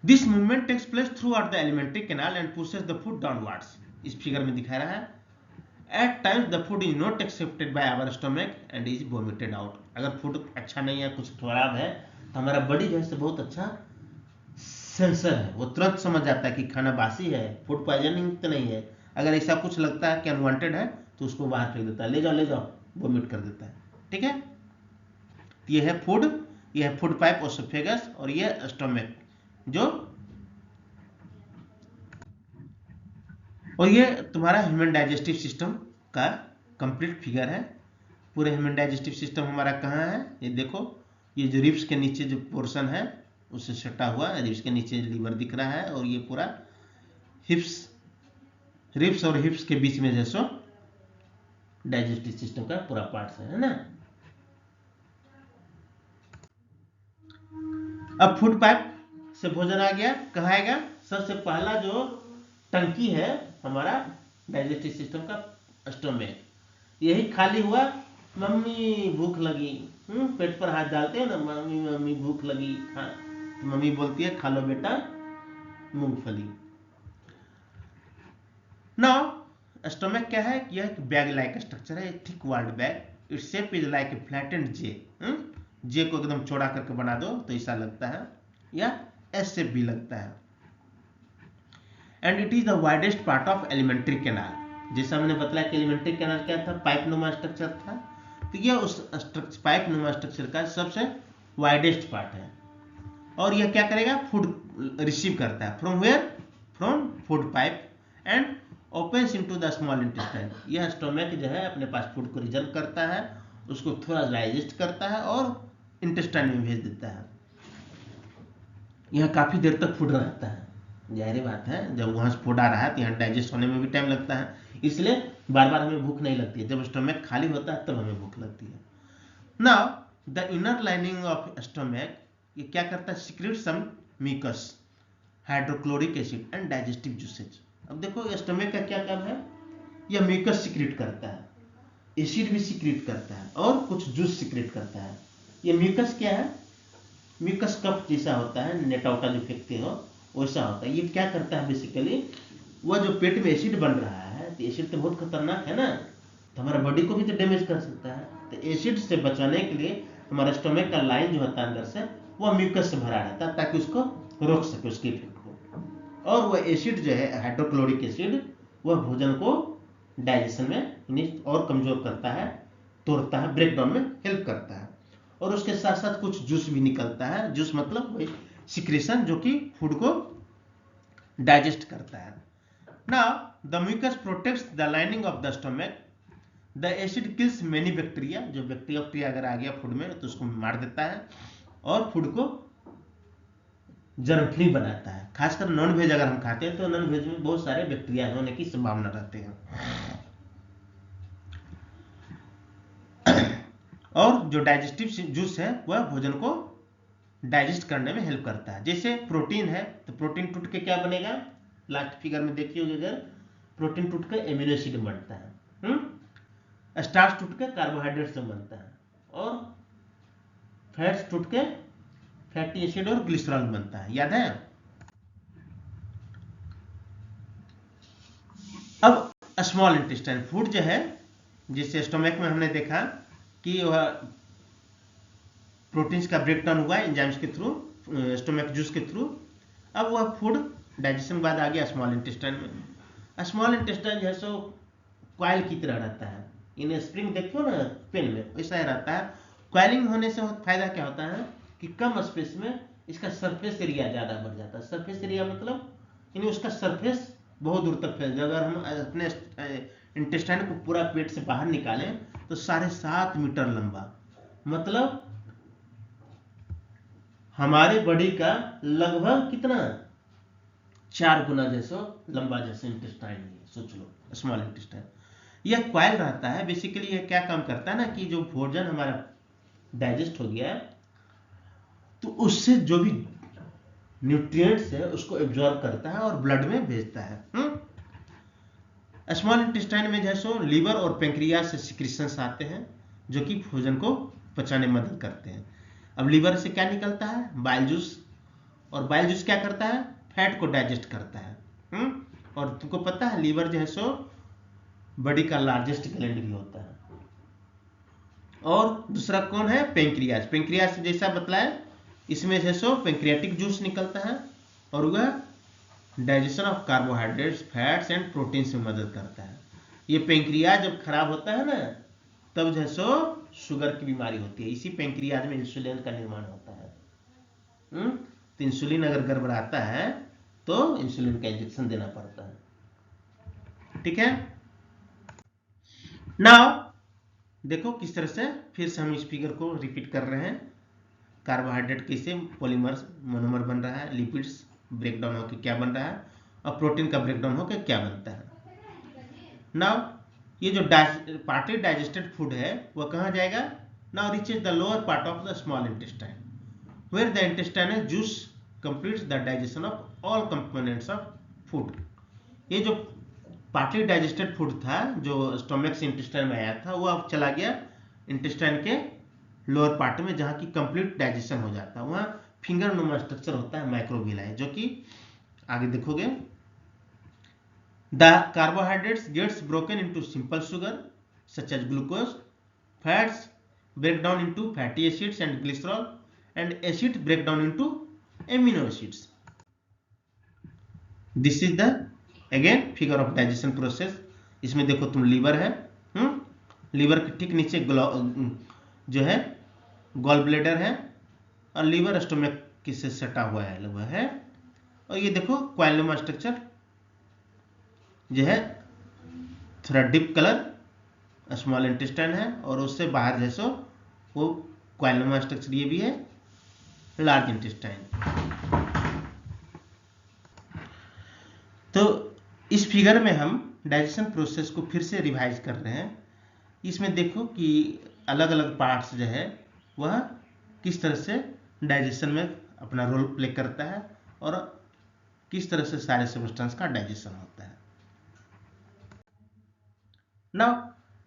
This movement takes place throughout the alimentary canal and pushes the food downwards. इस फिगर में दिखा रहा है, at times the food is not accepted by our stomach and is vomited out. अगर फूड अच्छा नहीं है, कुछ खराब है, तो हमारा बॉडी जो है बहुत अच्छा सेंसर है, वो तुरंत समझ जाता है कि खाना बासी है, फूड पॉइजनिंग तो नहीं है। अगर ऐसा कुछ लगता है कि अनवांटेड है, तो उसको बाहर फेंक देता है, ले जाओ, वोमिट कर देता है। ठीक है, ये है फूड, ये है फूड पाइप ओसोफेगस, और ये स्टमक जो, और ये तुम्हारा ह्यूमन डाइजेस्टिव सिस्टम का कंप्लीट फिगर है। पूरे ह्यूमन डाइजेस्टिव सिस्टम हमारा कहाँ है, ये देखो, ये जो रिब्स के नीचे जो पोर्शन है उससे सटा हुआ, रिब्स के नीचे लीवर दिख रहा है, और ये पूरा हिप्स, रिब्स और हिप्स के बीच में जैसो डाइजेस्टिव सिस्टम का पूरा पार्ट है ना। अब फूड पाइप से भोजन आ गया, कहाँ आएगा, सबसे पहला जो टंकी है हमारा डाइजेस्टिव सिस्टम का स्टमक, यही खाली हुआ, मम्मी भूख लगी, पेट पर हाथ डालते हैं ना, मम्मी मम्मी भूख लगी, खा, तो मम्मी बोलती है खा लो बेटा मूंगफली। नाउ स्टमक क्या है, यह एक बैग लाइक स्ट्रक्चर है, thick walled bag, its shape is like a flattened J. J को एकदम चौड़ा करके बना दो तो ऐसा लगता है, या एस शेप भी लगता है। And it is the widest part of alimentary canal. जैसा मैंने बताया कि एलिमेंट्री कैनाल क्या था, पाइप नुमा स्ट्रक्चर था, तो यह उस पाइप नुमा स्ट्रक्चर का सबसे वाइडेस्ट पार्ट है। और यह क्या करेगा, फूड रिसीव करता है, from where, from food pipe, and opens into the small intestine. यह स्टोमक जो है अपने पास फूड को रिजर्व करता है, उसको थोड़ा डाइजेस्ट करता है और इंटेस्टाइन में भेज देता है। यह काफी देर तक फूड रहता है, जाहिर बात है, जब वहां से फूड आ रहा है तो यहाँ डाइजेस्ट होने में भी टाइम लगता है, इसलिए बार बार हमें भूख नहीं लगती है। जब स्टोमक खाली होता है तब हमें भूख लगती है। Now the inner lining of stomach, ये क्या करता है, secrete some mucus, hydrochloric acid and digestive juices. अब देखो स्टोमक का क्या काम है, यह म्यूकस सीक्रेट करता है, एसिड भी सीक्रेट करता है और कुछ जूस सीक्रेट करता है। ये म्यूकस क्या है, म्यूकस कफ जैसा होता है, नेटौटा जो फेंकते हो वैसा होता है। ये क्या करता है बेसिकली, वह जो पेट में एसिड बन रहा है, तो एसिड तो बहुत खतरनाक है ना, तो हमारा बॉडी को भी तो डैमेज कर सकता है। तो एसिड से बचाने के लिए हमारा स्टोमक का लाइन जो होता है अंदर से, वह म्यूकस से भरा रहता है ताकि उसको रोक सके उसके इफेक्ट को। और वह एसिड जो है हाइड्रोक्लोरिक एसिड, वह भोजन को डाइजेशन में और कमजोर करता है, तोड़ता है, ब्रेकडाउन में हेल्प करता है। और उसके साथ साथ कुछ जूस भी निकलता है, जूस मतलब वही सिक्रेशन जो कि फूड को डाइजेस्ट करता है। Now the mucus protects the lining of the stomach, the acid kills many bacteria, जो बैक्टीरिया अगर आ गया फूड में तो उसको मार देता है और फूड को जर्म फ्री बनाता है। खासकर नॉन वेज अगर हम खाते हैं तो नॉन वेज में बहुत सारे बैक्टीरिया होने की संभावना रहते हैं। और जो डाइजेस्टिव जूस है वह भोजन को डाइजेस्ट करने में हेल्प करता है। जैसे प्रोटीन है तो प्रोटीन टूट के क्या बनेगा, लास्ट फिगर में देखिए अगर प्रोटीन टूट के एमिनो एसिड बनता है, स्टार्च टूट के कार्बोहाइड्रेट से बनता है, और फैट्स टूट के फैटी एसिड और ग्लिसरॉल बनता है। याद है? अब स्मॉल इंटेस्टाइन फूड जो है, जिससे स्टोमक में हमने देखा कि वह प्रोटीन्स का ब्रेकडाउन हुआ एंजाइम्स के थ्रू, स्टोमक जूस के थ्रू। अब वह फूड डाइजेशन के बाद आ गया स्मॉल इंटेस्टाइन में। स्मॉल इंटेस्टाइन जो है सो कॉइल की तरह रहता है, इन स्प्रिंग देखो ना पेन में, वैसा ही रहता है। कॉइलिंग होने से फायदा क्या होता है कि कम स्पेस में इसका सरफेस एरिया ज़्यादा बढ़ जाता है। सरफेस एरिया मतलब यानी उसका सरफेस बहुत दूर तक फैल जाए। अगर हम अपने इंटेस्टाइन को पूरा पेट से बाहर निकालें तो 7.5 मीटर लंबा, मतलब हमारे बॉडी का लगभग कितना 4 गुना जैसा लंबा जैसे इंटेस्टाइन है, सोच लो स्मॉल इंटेस्टाइन। यह कॉइल रहता है। बेसिकली यह क्या काम करता है ना कि जो भोजन हमारा डाइजेस्ट हो गया तो उससे जो भी न्यूट्रिएंट्स है उसको एब्जॉर्ब करता है और ब्लड में भेजता है। स्मॉल इंटेस्टाइन में जैसो लीवर और पेंक्रियास से सिक्रीशंस आते हैं जो कि भोजन को पचाने में मदद करते हैं। अब लीवर से क्या निकलता है, बाइल जूस, और बाइल जूस क्या करता है, फैट को डाइजेस्ट करता है। और तुमको पता है लीवर जो है सो बॉडी का लार्जेस्ट ग्लैंड भी होता है। और दूसरा कौन है, पेंक्रियास। पेंक्रियास जैसा बतलाया, इसमें जो है सो पेंक्रियाटिक जूस निकलता है और वह digestion of carbohydrates, fats and protein में मदद करता है। ये पेंक्रियाज जब खराब होता है ना तब जो है सो शुगर की बीमारी होती है। इसी पेंक्रियाज में इंसुलिन का निर्माण होता है। तो इंसुलिन अगर गड़बड़ाता है तो इंसुलिन का इंजेक्शन देना पड़ता है। ठीक है, नाउ देखो किस तरह से फिर से हम इस फिगर को रिपीट कर रहे हैं। कार्बोहाइड्रेट कैसे पॉलीमर मोनोमर बन रहा है, लिपिड्स ब्रेकडाउन होकर क्या बन रहा है, और प्रोटीन का ब्रेकडाउन होकर क्या बनता है। नाउ ये जो पार्टली डाइजेस्टेड फूड है वह कहाँ जाएगा, now reaches the lower part of the small intestine where the intestinal juice completes the digestion of all components of food. ये जो पार्टली डाइजेस्टेड फूड था जो स्टोमक से इंटेस्टाइन में आया था, वो अब चला गया इंटेस्टाइन के लोअर पार्ट में जहाँ की कंप्लीट डाइजेशन हो जाता है। वहाँ फिंगर नुमा स्ट्रक्चर होता है, माइक्रोविलाई, जो कि आगे देखोगे। The carbohydrates gets broken into simple sugar such as glucose, fats break down into fatty acids and glycerol, and acid break down into amino acids. This is the again figure of digestion process. इसमें देखो तुम liver है, liver के ठीक नीचे जो है gall bladder है, और लीवर स्टोमक किससे सटा हुआ है लगभग है। और ये देखो क्वाइलनुमा स्ट्रक्चर जो है थोड़ा डीप कलर स्मॉल इंटेस्टाइन है, और उससे बाहर जैसो वो क्वाइलनुमा स्ट्रक्चर ये भी है लार्ज इंटेस्टाइन। तो इस फिगर में हम डाइजेशन प्रोसेस को फिर से रिवाइज कर रहे हैं। इसमें देखो कि अलग अलग पार्ट्स जो है वह किस तरह से डाइजेशन में अपना रोल प्ले करता है और किस तरह से सारे सब्सटेंस का डाइजेशन होता है। ना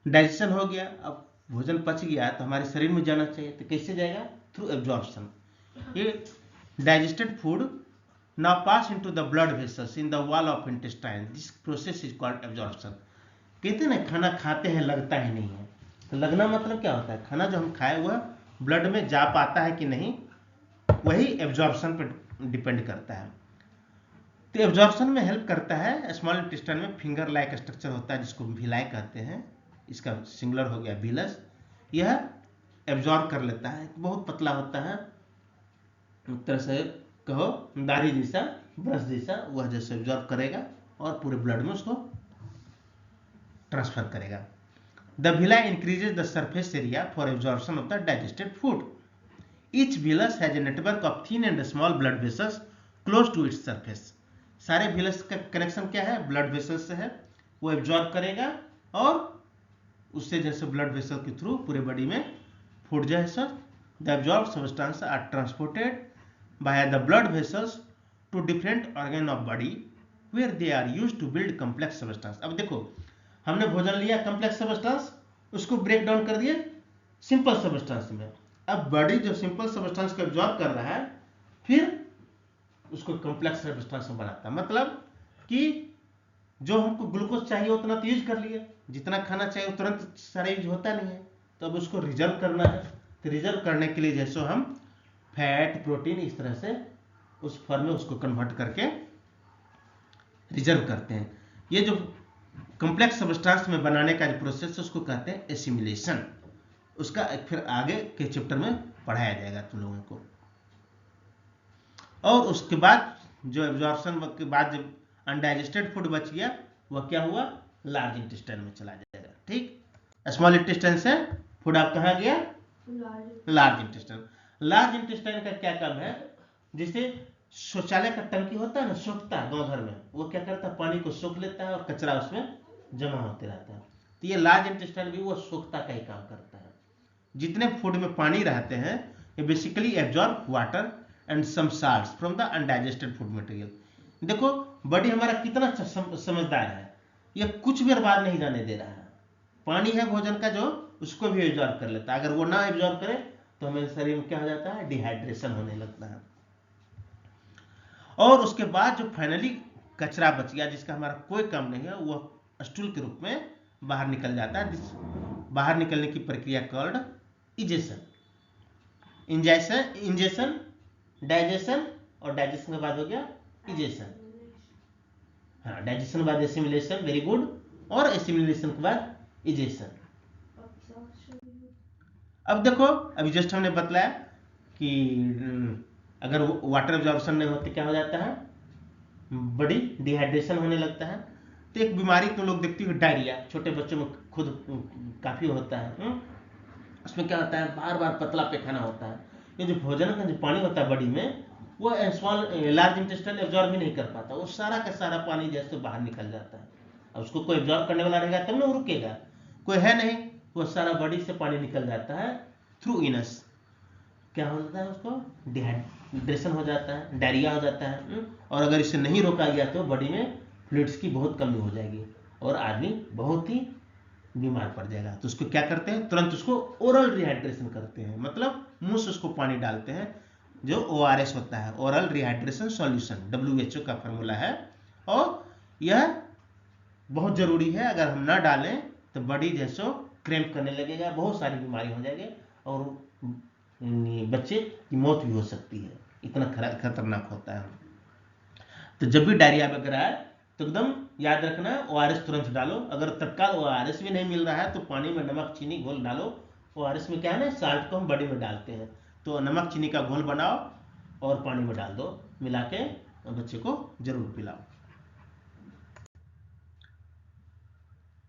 डाइजेशन हो गया, अब भोजन पच गया तो हमारे शरीर में जाना चाहिए, तो कैसे जाएगा? Through absorption. ये digested food now pass into the blood vessels in the wall of intestine. This process is called absorption. कहते हैं ना खाना खाते हैं लगता ही नहीं है, तो लगना मतलब क्या होता है? खाना जो हम खाए वह ब्लड में जा पाता है कि नहीं, वही एब्जॉर्प्शन पर डिपेंड करता है। तो एब्जॉर्प्शन में हेल्प करता है स्मॉल इंटेस्टाइन में फिंगर लाइक स्ट्रक्चर होता है जिसको विलाई कहते हैं, इसका सिंगुलर हो गया विलस। यह एब्जॉर्ब कर लेता है, बहुत पतला होता है, एक तरह से कहो दाढ़ी जैसा, ब्रश जैसा, वह जैसे एब्जॉर्ब करेगा और पूरे ब्लड में उसको ट्रांसफर करेगा। The villi increases the surface area for absorption of the digested food. Each villus has a network of thin and small blood vessels close to its surface. सारे विलस का connection क्या है? Blood vessels से है, वो absorb करेगा और उससे जैसे ब्लड वेसल के थ्रू पूरे बॉडी में फूड जो है sir the absorb substance are transported via the blood vessels to different organ of body where they are used to build complex substance. अब देखो हमने भोजन लिया कॉम्प्लेक्स सब्सटेंस, उसको ब्रेक डाउन कर दिए सिंपल सब्सटेंस में। अब बॉडी जो सिंपल सब्सटेंस को एब्जॉर्ब कर रहा है फिर उसको कॉम्प्लेक्स सब्सटेंस में बनाता है। मतलब कि जो हमको ग्लूकोज चाहिए उतना तो यूज कर लिए, जितना खाना चाहिए तुरंत सारा यूज होता नहीं है, तो अब उसको रिजर्व करना है। तो रिजर्व करने के लिए जैसे हम फैट प्रोटीन इस तरह से उस फॉर्म में उसको कन्वर्ट करके रिजर्व करते हैं। ये जो कॉम्प्लेक्स सब्सटेंस में बनाने का जो प्रोसेस है उसको कहते हैं एसिमिलेशन। उसका फिर आगे के चैप्टर में पढ़ाया जाएगा तुम लोगों को। और उसके बाद जो एब्जॉर्प्शन के बाद जब अनडाइजेस्टेड फूड बच गया वह क्या हुआ? लार्ज इंटेस्टाइन में चला जाएगा। ठीक, स्मॉल इंटेस्टाइन से फूड आप कहाँ गया? Large intestine. लार्ज इंटेस्टाइन का क्या काम है? जैसे शौचालय का टंकी होता है ना, सोखता है गाँव घर में, वो क्या करता है? पानी को सोख लेता है और कचरा उसमें जमा होते रहता है। तो ये लार्ज इंटेस्टाइन भी वो सोखता का ही काम करता है। जितने फूड में पानी रहते हैं ये basically absorb water and some salts from the undigested food material. देखो बॉडी हमारा कितना समझदार है, ये कुछ भी बर्बाद नहीं जाने दे रहा है। पानी है भोजन का जो उसको भी एब्जॉर्ब कर लेता है, अगर वो ना एब्जॉर्ब करे तो हमारे शरीर में क्या हो जाता है? डिहाइड्रेशन होने लगता है। और उसके बाद जो फाइनली कचरा बच गया जिसका हमारा कोई काम नहीं है वह स्टूल के रूप में बाहर निकल जाता है। बाहर निकलने की प्रक्रिया कॉल्ड इजेशन। इंजेशन, डाइजेशन, और डाइजेशन के बाद हो गया इजेशन। हाँ, डाइजेशन के बाद एसिमिलेशन, वेरी गुड, और एसिमिलेशन के बाद इजेशन। अब देखो अभी जस्ट हमने बतलाया कि अगर वाटर एब्जॉर्प्शन नहीं होते क्या हो जाता है? बॉडी डिहाइड्रेशन होने लगता है। तो एक बीमारी तुम लोग देखती हो डायरिया, छोटे बच्चों में खुद काफी होता है। उसमें क्या होता है? बार बार पतला पैखाना होता है। ये जो भोजन का जो पानी होता है बॉडी में वो लार्ज इंटेस्टाइन एब्जॉर्ब भी नहीं कर पाता, वो सारा का सारा पानी जैसे बाहर निकल जाता है। अब उसको कोई एब्जॉर्ब करने वाला रहेगा तब ना वो रुकेगा, कोई है नहीं, वो सारा बॉडी से पानी निकल जाता है थ्रू इनस। क्या हो जाता है? उसको डिहाइड्रेशन हो जाता है, डायरिया हो जाता है। और अगर इसे नहीं रोका गया तो बॉडी में फ्लूइड्स की बहुत कमी हो जाएगी और आदमी बहुत ही बीमार पड़ जाएगा। तो उसको क्या करते हैं? तुरंत उसको ओरल रिहाइड्रेशन करते हैं, मतलब मुंह से उसको पानी डालते हैं, जो ORS होता है, ओरल रिहाइड्रेशन सॉल्यूशन, WHO का फॉर्मूला है। और यह बहुत जरूरी है, अगर हम ना डालें तो बॉडी जैसो क्रैम्प करने लगेगा, बहुत सारी बीमारी हो जाएगी और बच्चे की मौत भी हो सकती है, इतना खतरनाक होता है। तो जब भी डायरिया वगैरह आए तो एकदम याद रखना ORS तुरंत डालो। अगर तत्काल ORS भी नहीं मिल रहा है तो पानी में नमक चीनी घोल डालो। ORS में क्या है ना, साल्ट को हम बॉडी में डालते हैं, तो नमक चीनी का घोल बनाओ और पानी में डाल दो, मिला के बच्चे को जरूर पिलाओ।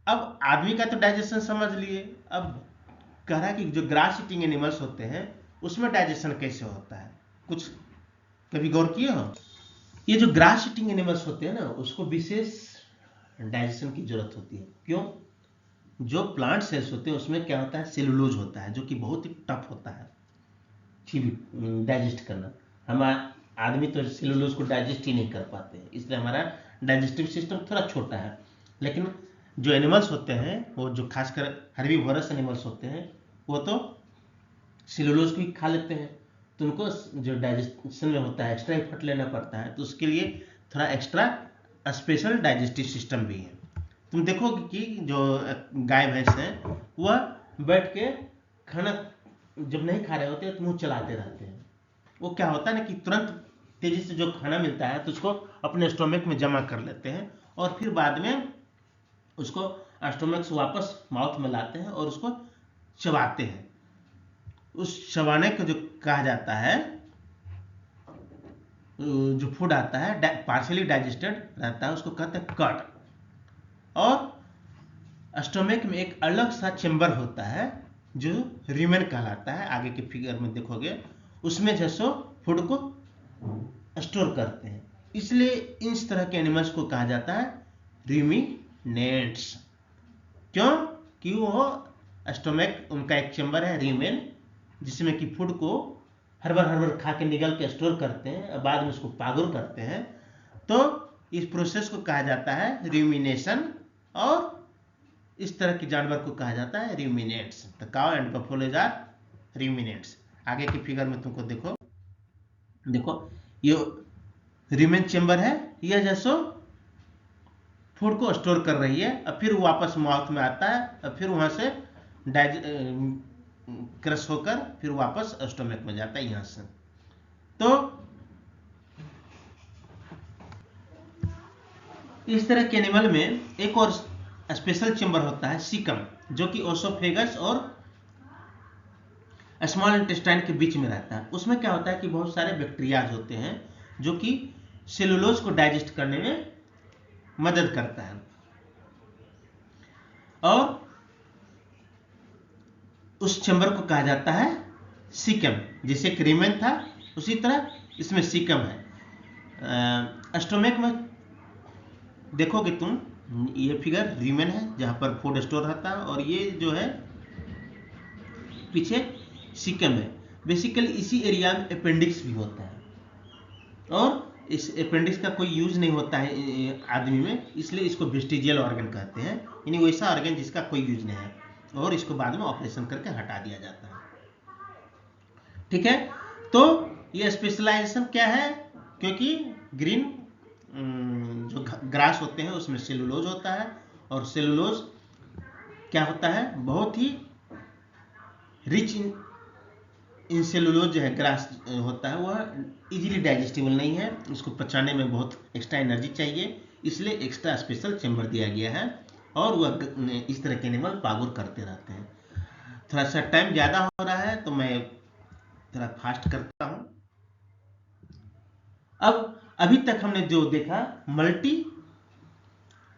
अब आदमी का तो डाइजेशन समझ लिए, अब कह रहा है कि जो ग्रास ईटिंग एनिमल्स होते हैं उसमें डाइजेशन कैसे होता है, कुछ कभी गौर किए हो? ये जो ग्रास ईटिंग एनिमल्स होते हैं ना, उसको विशेष डाइजेशन की जरूरत होती है। क्यों? जो प्लांट सेल्स होते हैं उसमें क्या होता है, सेलुलोज होता है, जो कि बहुत ही टफ होता है डाइजेस्ट करना। हम आदमी तो सेलुलोज को डाइजेस्ट ही नहीं कर पाते हैं, इसलिए हमारा डाइजेस्टिव सिस्टम थोड़ा छोटा है। लेकिन जो एनिमल्स होते हैं, वो जो खासकर हर्बीवोरस एनिमल्स होते हैं, वो तो सेलुलोज को ही खा लेते हैं, तो उनको जो डाइजेशन में होता है एक्स्ट्रा एफर्ट लेना पड़ता है, तो उसके लिए थोड़ा एक्स्ट्रा स्पेशल डाइजेस्टिव सिस्टम भी है। तुम देखोगे कि जो गाय भैंस है वह बैठ के खाना जब नहीं खा रहे होते तो मुंह चलाते रहते हैं। वो क्या होता है ना कि तुरंत तेजी से जो खाना मिलता है तो उसको अपने स्टोमक में जमा कर लेते हैं और फिर बाद में उसको स्टोमक से वापस माउथ में लाते हैं और उसको चबाते हैं। उस चबाने को जो कहा जाता है, जो फूड आता है पार्शियली डाइजेस्टेड रहता है, उसको कहते हैं कट। और स्टोमक में एक अलग सा चेम्बर होता है जो रीमेन कहलाता है, आगे के फिगर में देखोगे, उसमें जैसो फूड को स्टोर करते हैं। इसलिए इस तरह के एनिमल्स को कहा जाता है रूमिनेंट्स। क्यों? कि वो स्टोमक उनका एक चेम्बर है रीमेन, जिसमें कि फूड को हर बार खा के निगल के स्टोर करते हैं और बाद में उसको पागुर करते हैं। तो इस प्रोसेस को कहा जाता है रूमिनेशन, और इस तरह के जानवर को कहा जाता है ruminants. The cow and buffalo are ruminants. आगे के फिगर में तुमको देखो ये रीमेन चेम्बर है, यह जैसो फूड को स्टोर कर रही है और फिर वापस माउथ में आता है और फिर वहां से क्रश होकर फिर वापस स्टोमक में जाता है यहां से। तो इस तरह के एनिमल में एक और स्पेशल चेम्बर होता है सीकम, जो कि ओसोफेगस और स्मॉल इंटेस्टाइन के बीच में रहता है। उसमें क्या होता है कि बहुत सारे बैक्टीरियाज होते हैं जो कि सेलुलोज को डाइजेस्ट करने में मदद करता है। और उस चेम्बर को कहा जाता है सीकम। जैसे क्रीमेन था उसी तरह इसमें सीकम है। स्टोमक में देखोगे तुम, ये फिगर रीमेन है जहां पर फूड स्टोर रहता है, और ये जो है पीछे सीकम है। बेसिकली इसी एरिया में अपेंडिक्स भी होता है, और इस अपेंडिक्स का कोई यूज नहीं होता है आदमी में, इसलिए इसको वेस्टिजियल ऑर्गन कहते हैं, यानी वैसा ऑर्गन जिसका कोई यूज नहीं है, और इसको बाद में ऑपरेशन करके हटा दिया जाता है। ठीक है, तो ये स्पेशलाइजेशन क्या है? क्योंकि ग्रीन जो ग्रास होते हैं उसमें सेलुलोज होता है, और सेलुलोज क्या होता है, बहुत ही रिच इन सेलुलोज जो है ग्रास होता है, वह इजीली डाइजेस्टिबल नहीं है, उसको पचाने में बहुत एक्स्ट्रा एनर्जी चाहिए, इसलिए एक्स्ट्रा स्पेशल चेम्बर दिया गया है, और वह इस तरह के एनिमल पागुर करते रहते हैं। थोड़ा सा टाइम ज़्यादा हो रहा है तो मैं थोड़ा फास्ट करता हूँ। अब अभी तक हमने जो देखा मल्टी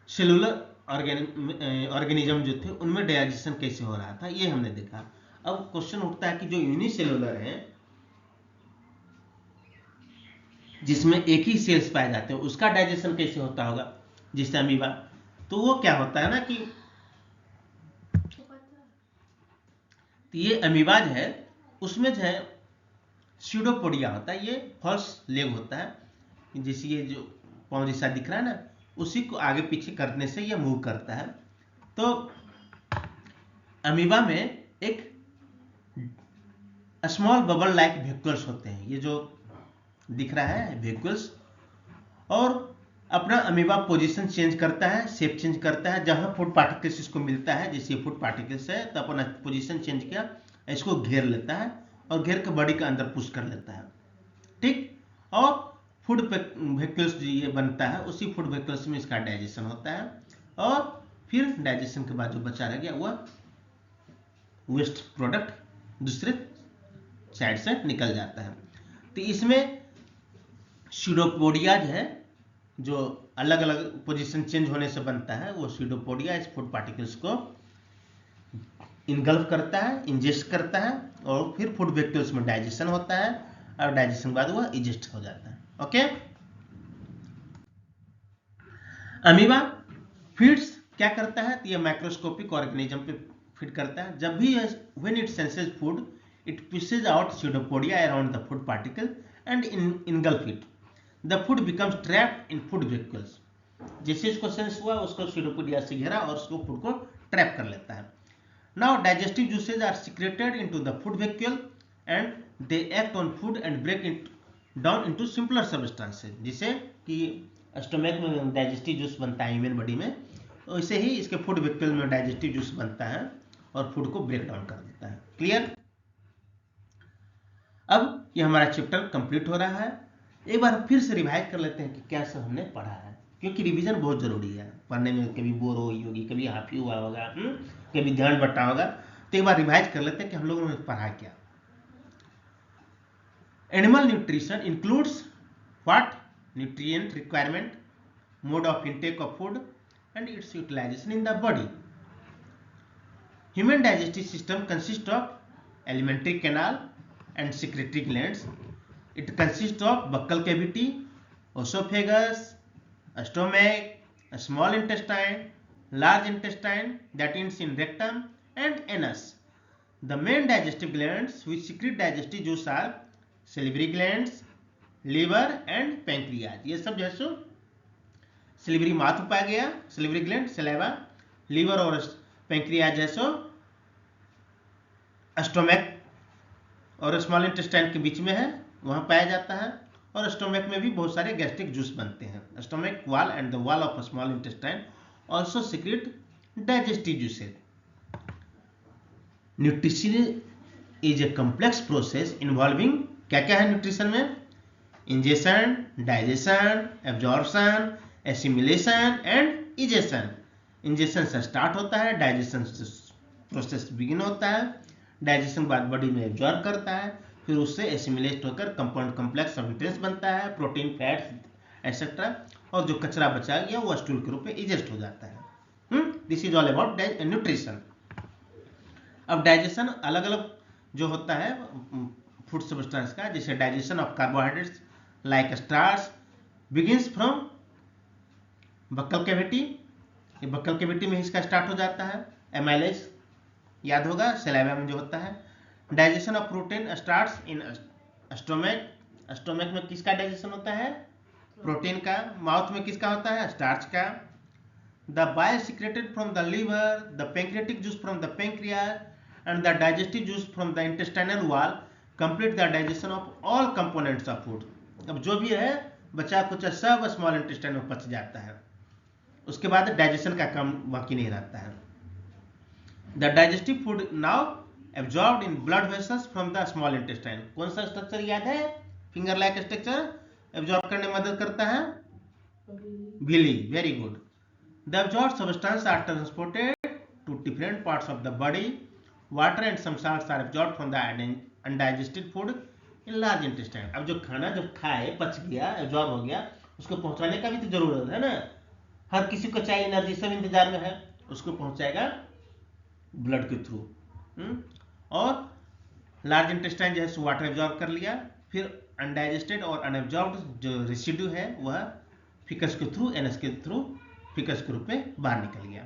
सेलुलर ऑर्गेनिज्म जो थे उनमें डाइजेशन कैसे हो रहा था, ये हमने देखा। अब क्वेश्चन उठता है कि जो यूनिसेलुलर है, जिसमें एक ही सेल्स पाए जाते हैं, उसका डाइजेशन कैसे होता होगा, जिससे अमीबा। तो वो क्या होता है ना कि ये अमीबा जो है उसमें जो है स्यूडोपोडिया होता है, ये फॉल्स लेग होता है, जैसे ये जो पाँव जैसा दिख रहा है ना, उसी को आगे पीछे करने से ये मूव करता है। तो अमीबा में एक स्मॉल बबल लाइक वेहिकल्स होते हैं, ये जो दिख रहा है वेहिकल्स, और अपना अमीबा पोजीशन चेंज करता है, शेप चेंज करता है, जहां फूड पार्टिकल्स इसको मिलता है, जैसे फूड पार्टिकल्स है तो अपना पोजीशन चेंज किया, इसको घेर लेता है और घेर के बॉडी के अंदर पुश कर लेता है। ठीक, और फूड वेहिकल्स जो ये बनता है उसी फूड वेहिकल्स में इसका डाइजेशन होता है, और फिर डाइजेशन के बाद जो बचा रह गया वह वेस्ट प्रोडक्ट दूसरे साइड से निकल जाता है। तो इसमें स्यूडोपोडिया जो है, जो अलग अलग पोजीशन चेंज होने से बनता है, वो स्यूडोपोडिया इस फूड पार्टिकल्स को इनगल्फ करता है, इंजेस्ट करता है, और फिर फूड वेहिकल्स में डाइजेशन होता है, और डाइजेशन के बाद वह इजेस्ट हो जाता है। ओके, अमीबा फीड्स क्या करता है, तो ये माइक्रोस्कोपिक ऑर्गेनिज्म पे फीड करता है। जब भी when it senses food it pushes out pseudopodia around the food particle and engulf it. The food becomes trapped in food vacuoles. जैसे इसको सेंस हुआ उसको pseudopodia से घेरा और उसको फूड को ट्रैप कर लेता है। Now digestive juices are secreted into the food vacuole and they act on food and break it down into simpler substances. जिसे कि स्टोमक में डाइजेस्टिव जूस बनता है ह्यूमन बॉडी में, वैसे ही इसके फूड वेक्यूल में डाइजेस्टिव जूस बनता है और फूड को ब्रेक डाउन कर देता है। क्लियर? अब ये हमारा चैप्टर कंप्लीट हो रहा है। एक बार फिर से रिवाइज कर लेते हैं कि क्या सब हमने पढ़ा है, क्योंकि रिवीजन बहुत जरूरी है। पढ़ने में कभी बोर हो गई होगी, कभी हाफी हुआ होगा, कभी ध्यान बटा होगा, तो एक बार रिवाइज कर लेते हैं कि हम लोगों ने पढ़ा क्या। Animal nutrition includes what? Nutrient requirement, mode of intake of food and its utilization in the body. Human digestive system consists of alimentary canal and secretory glands. It consists of buccal cavity, esophagus, stomach, a small intestine, large intestine that ends in rectum and anus. The main digestive glands which secrete digestive juice are salivary glands, liver and pancreas. ये सब जैसो सिलिवरी mouth में पाया गया, सिलिवरी gland, saliva, liver और pancreas जैसो stomach और small intestine के बीच में है, वहां पाया जाता है। और स्टोमक में भी बहुत सारे गैस्ट्रिक जूस बनते हैं। Stomach wall and the wall of small intestine also secret digestive juices. Nutrition is a complex process involving क्या क्या है न्यूट्रिशन में? Ingestion, digestion, absorption, assimilation and egestion. Ingestion से स्टार्ट होता है, डाइजेशन से प्रोसेस बिगिन होता है, डाइजेशन के बाद बॉडी में एब्जॉर्ब करता है, फिर उससे एसिमिलेट होकर कंपाउंड कॉम्प्लेक्स सब्सटेंस बनता है, प्रोटीन, फैट्स एक्सेट्रा, और जो कचरा बचा गया वो स्टूल के रूप में इजेस्ट हो जाता है। This is all about nutrition. अब डाइजेशन अलग अलग जो होता है फूड सब्सटेंस का, जैसे digestion of carbohydrates like starch begins from buccal cavity. ये बक्कल कैविटी में इसका स्टार्ट हो जाता है। एमाइलेज याद होगा, सलाइवा में जो होता है। Digestion of protein starts in stomach. Stomach में किसका डाइजेशन होता है? प्रोटीन का। माउथ में किसका होता है? स्टार्च का। The bile secreted from the liver, the pancreatic juice from the pancreas and the digestive juice from the intestinal wall complete the digestion of all components of food. अब जो भी है बचा कुछ सब स्मॉल इंटेस्टाइन में पच जाता है, उसके बाद डाइजेशन का काम बाकी नहीं रहता है। The digestive food now absorbed in blood vessels from the small intestine. कौन सा स्ट्रक्चर याद है? फिंगर लाइक स्ट्रक्चर एब्जॉर्ब करने में मदद करता है villi. Very good. The absorbed substance are transported to different parts of the body. Water and some salts are absorbed from the undigested food in large intestine. अब जो खाना जब खाए पच गया, एब्जॉर्ब हो गया, उसको पहुंचाने का भी तो जरूरत है ना। हर किसी को चाहिए एनर्जी, सब इंतजार में है, उसको पहुंचाएगा ब्लड के थ्रू। और लार्ज इंटेस्टाइन जो है वाटर एब्जॉर्ब कर लिया, फिर अनडाइजेस्टेड और अनएब्जॉर्ब्ड जो रेसिड्यू है वह फिकस के थ्रू, एनएस के थ्रू फिकस के रूप में बाहर निकल गया।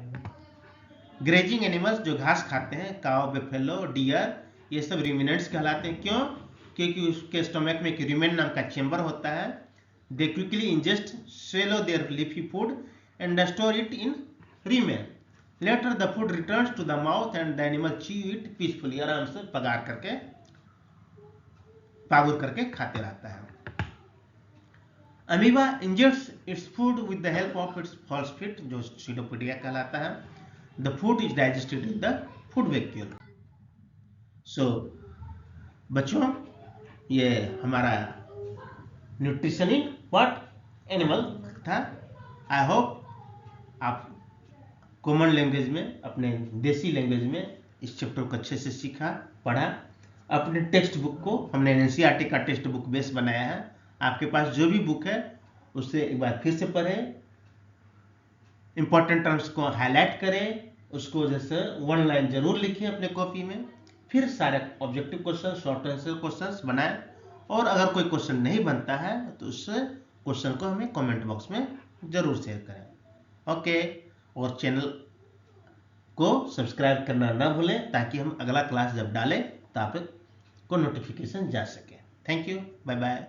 ग्रेजिंग एनिमल्स जो घास खाते हैं, काव, बेफेलो, डियर, ये सब रिमिनेंट्स कहलाते हैं। क्यों? क्योंकि उसके स्टोमक में एक रिमेन नाम का चेंबर होता है। दे quickly ingest swallow their leafy food and store it in rumen. Later the food returns to the mouth and the animal chew it peacefully. आराम से पगार करके, पागुर करके खाते रहता है। Amoeba ingests its food with the help of its false feet जो pseudopodia कहलाता है। The food is digested in the food vacuole. So बच्चों ये हमारा न्यूट्रिशन इन व्हाट एनिमल था। आई होप आप कॉमन लैंग्वेज में, अपने देसी लैंग्वेज में इस चैप्टर को अच्छे से सीखा, पढ़ा। अपने टेक्स्ट बुक को हमने एनसीईआरटी का टेक्स्ट बुक बेस बनाया है। आपके पास जो भी बुक है उससे एक बार फिर से पढ़ें, इंपॉर्टेंट टर्म्स को हाईलाइट करें, उसको जैसे वन लाइन जरूर लिखें अपने कॉपी में, फिर सारे objective question, short answer questions बनाएं। और अगर कोई क्वेश्चन नहीं बनता है तो उस क्वेश्चन को हमें कमेंट बॉक्स में जरूर शेयर करें। ओके, और चैनल को सब्सक्राइब करना ना भूलें ताकि हम अगला क्लास जब डालें तो आप को नोटिफिकेशन जा सके। Thank you, bye bye.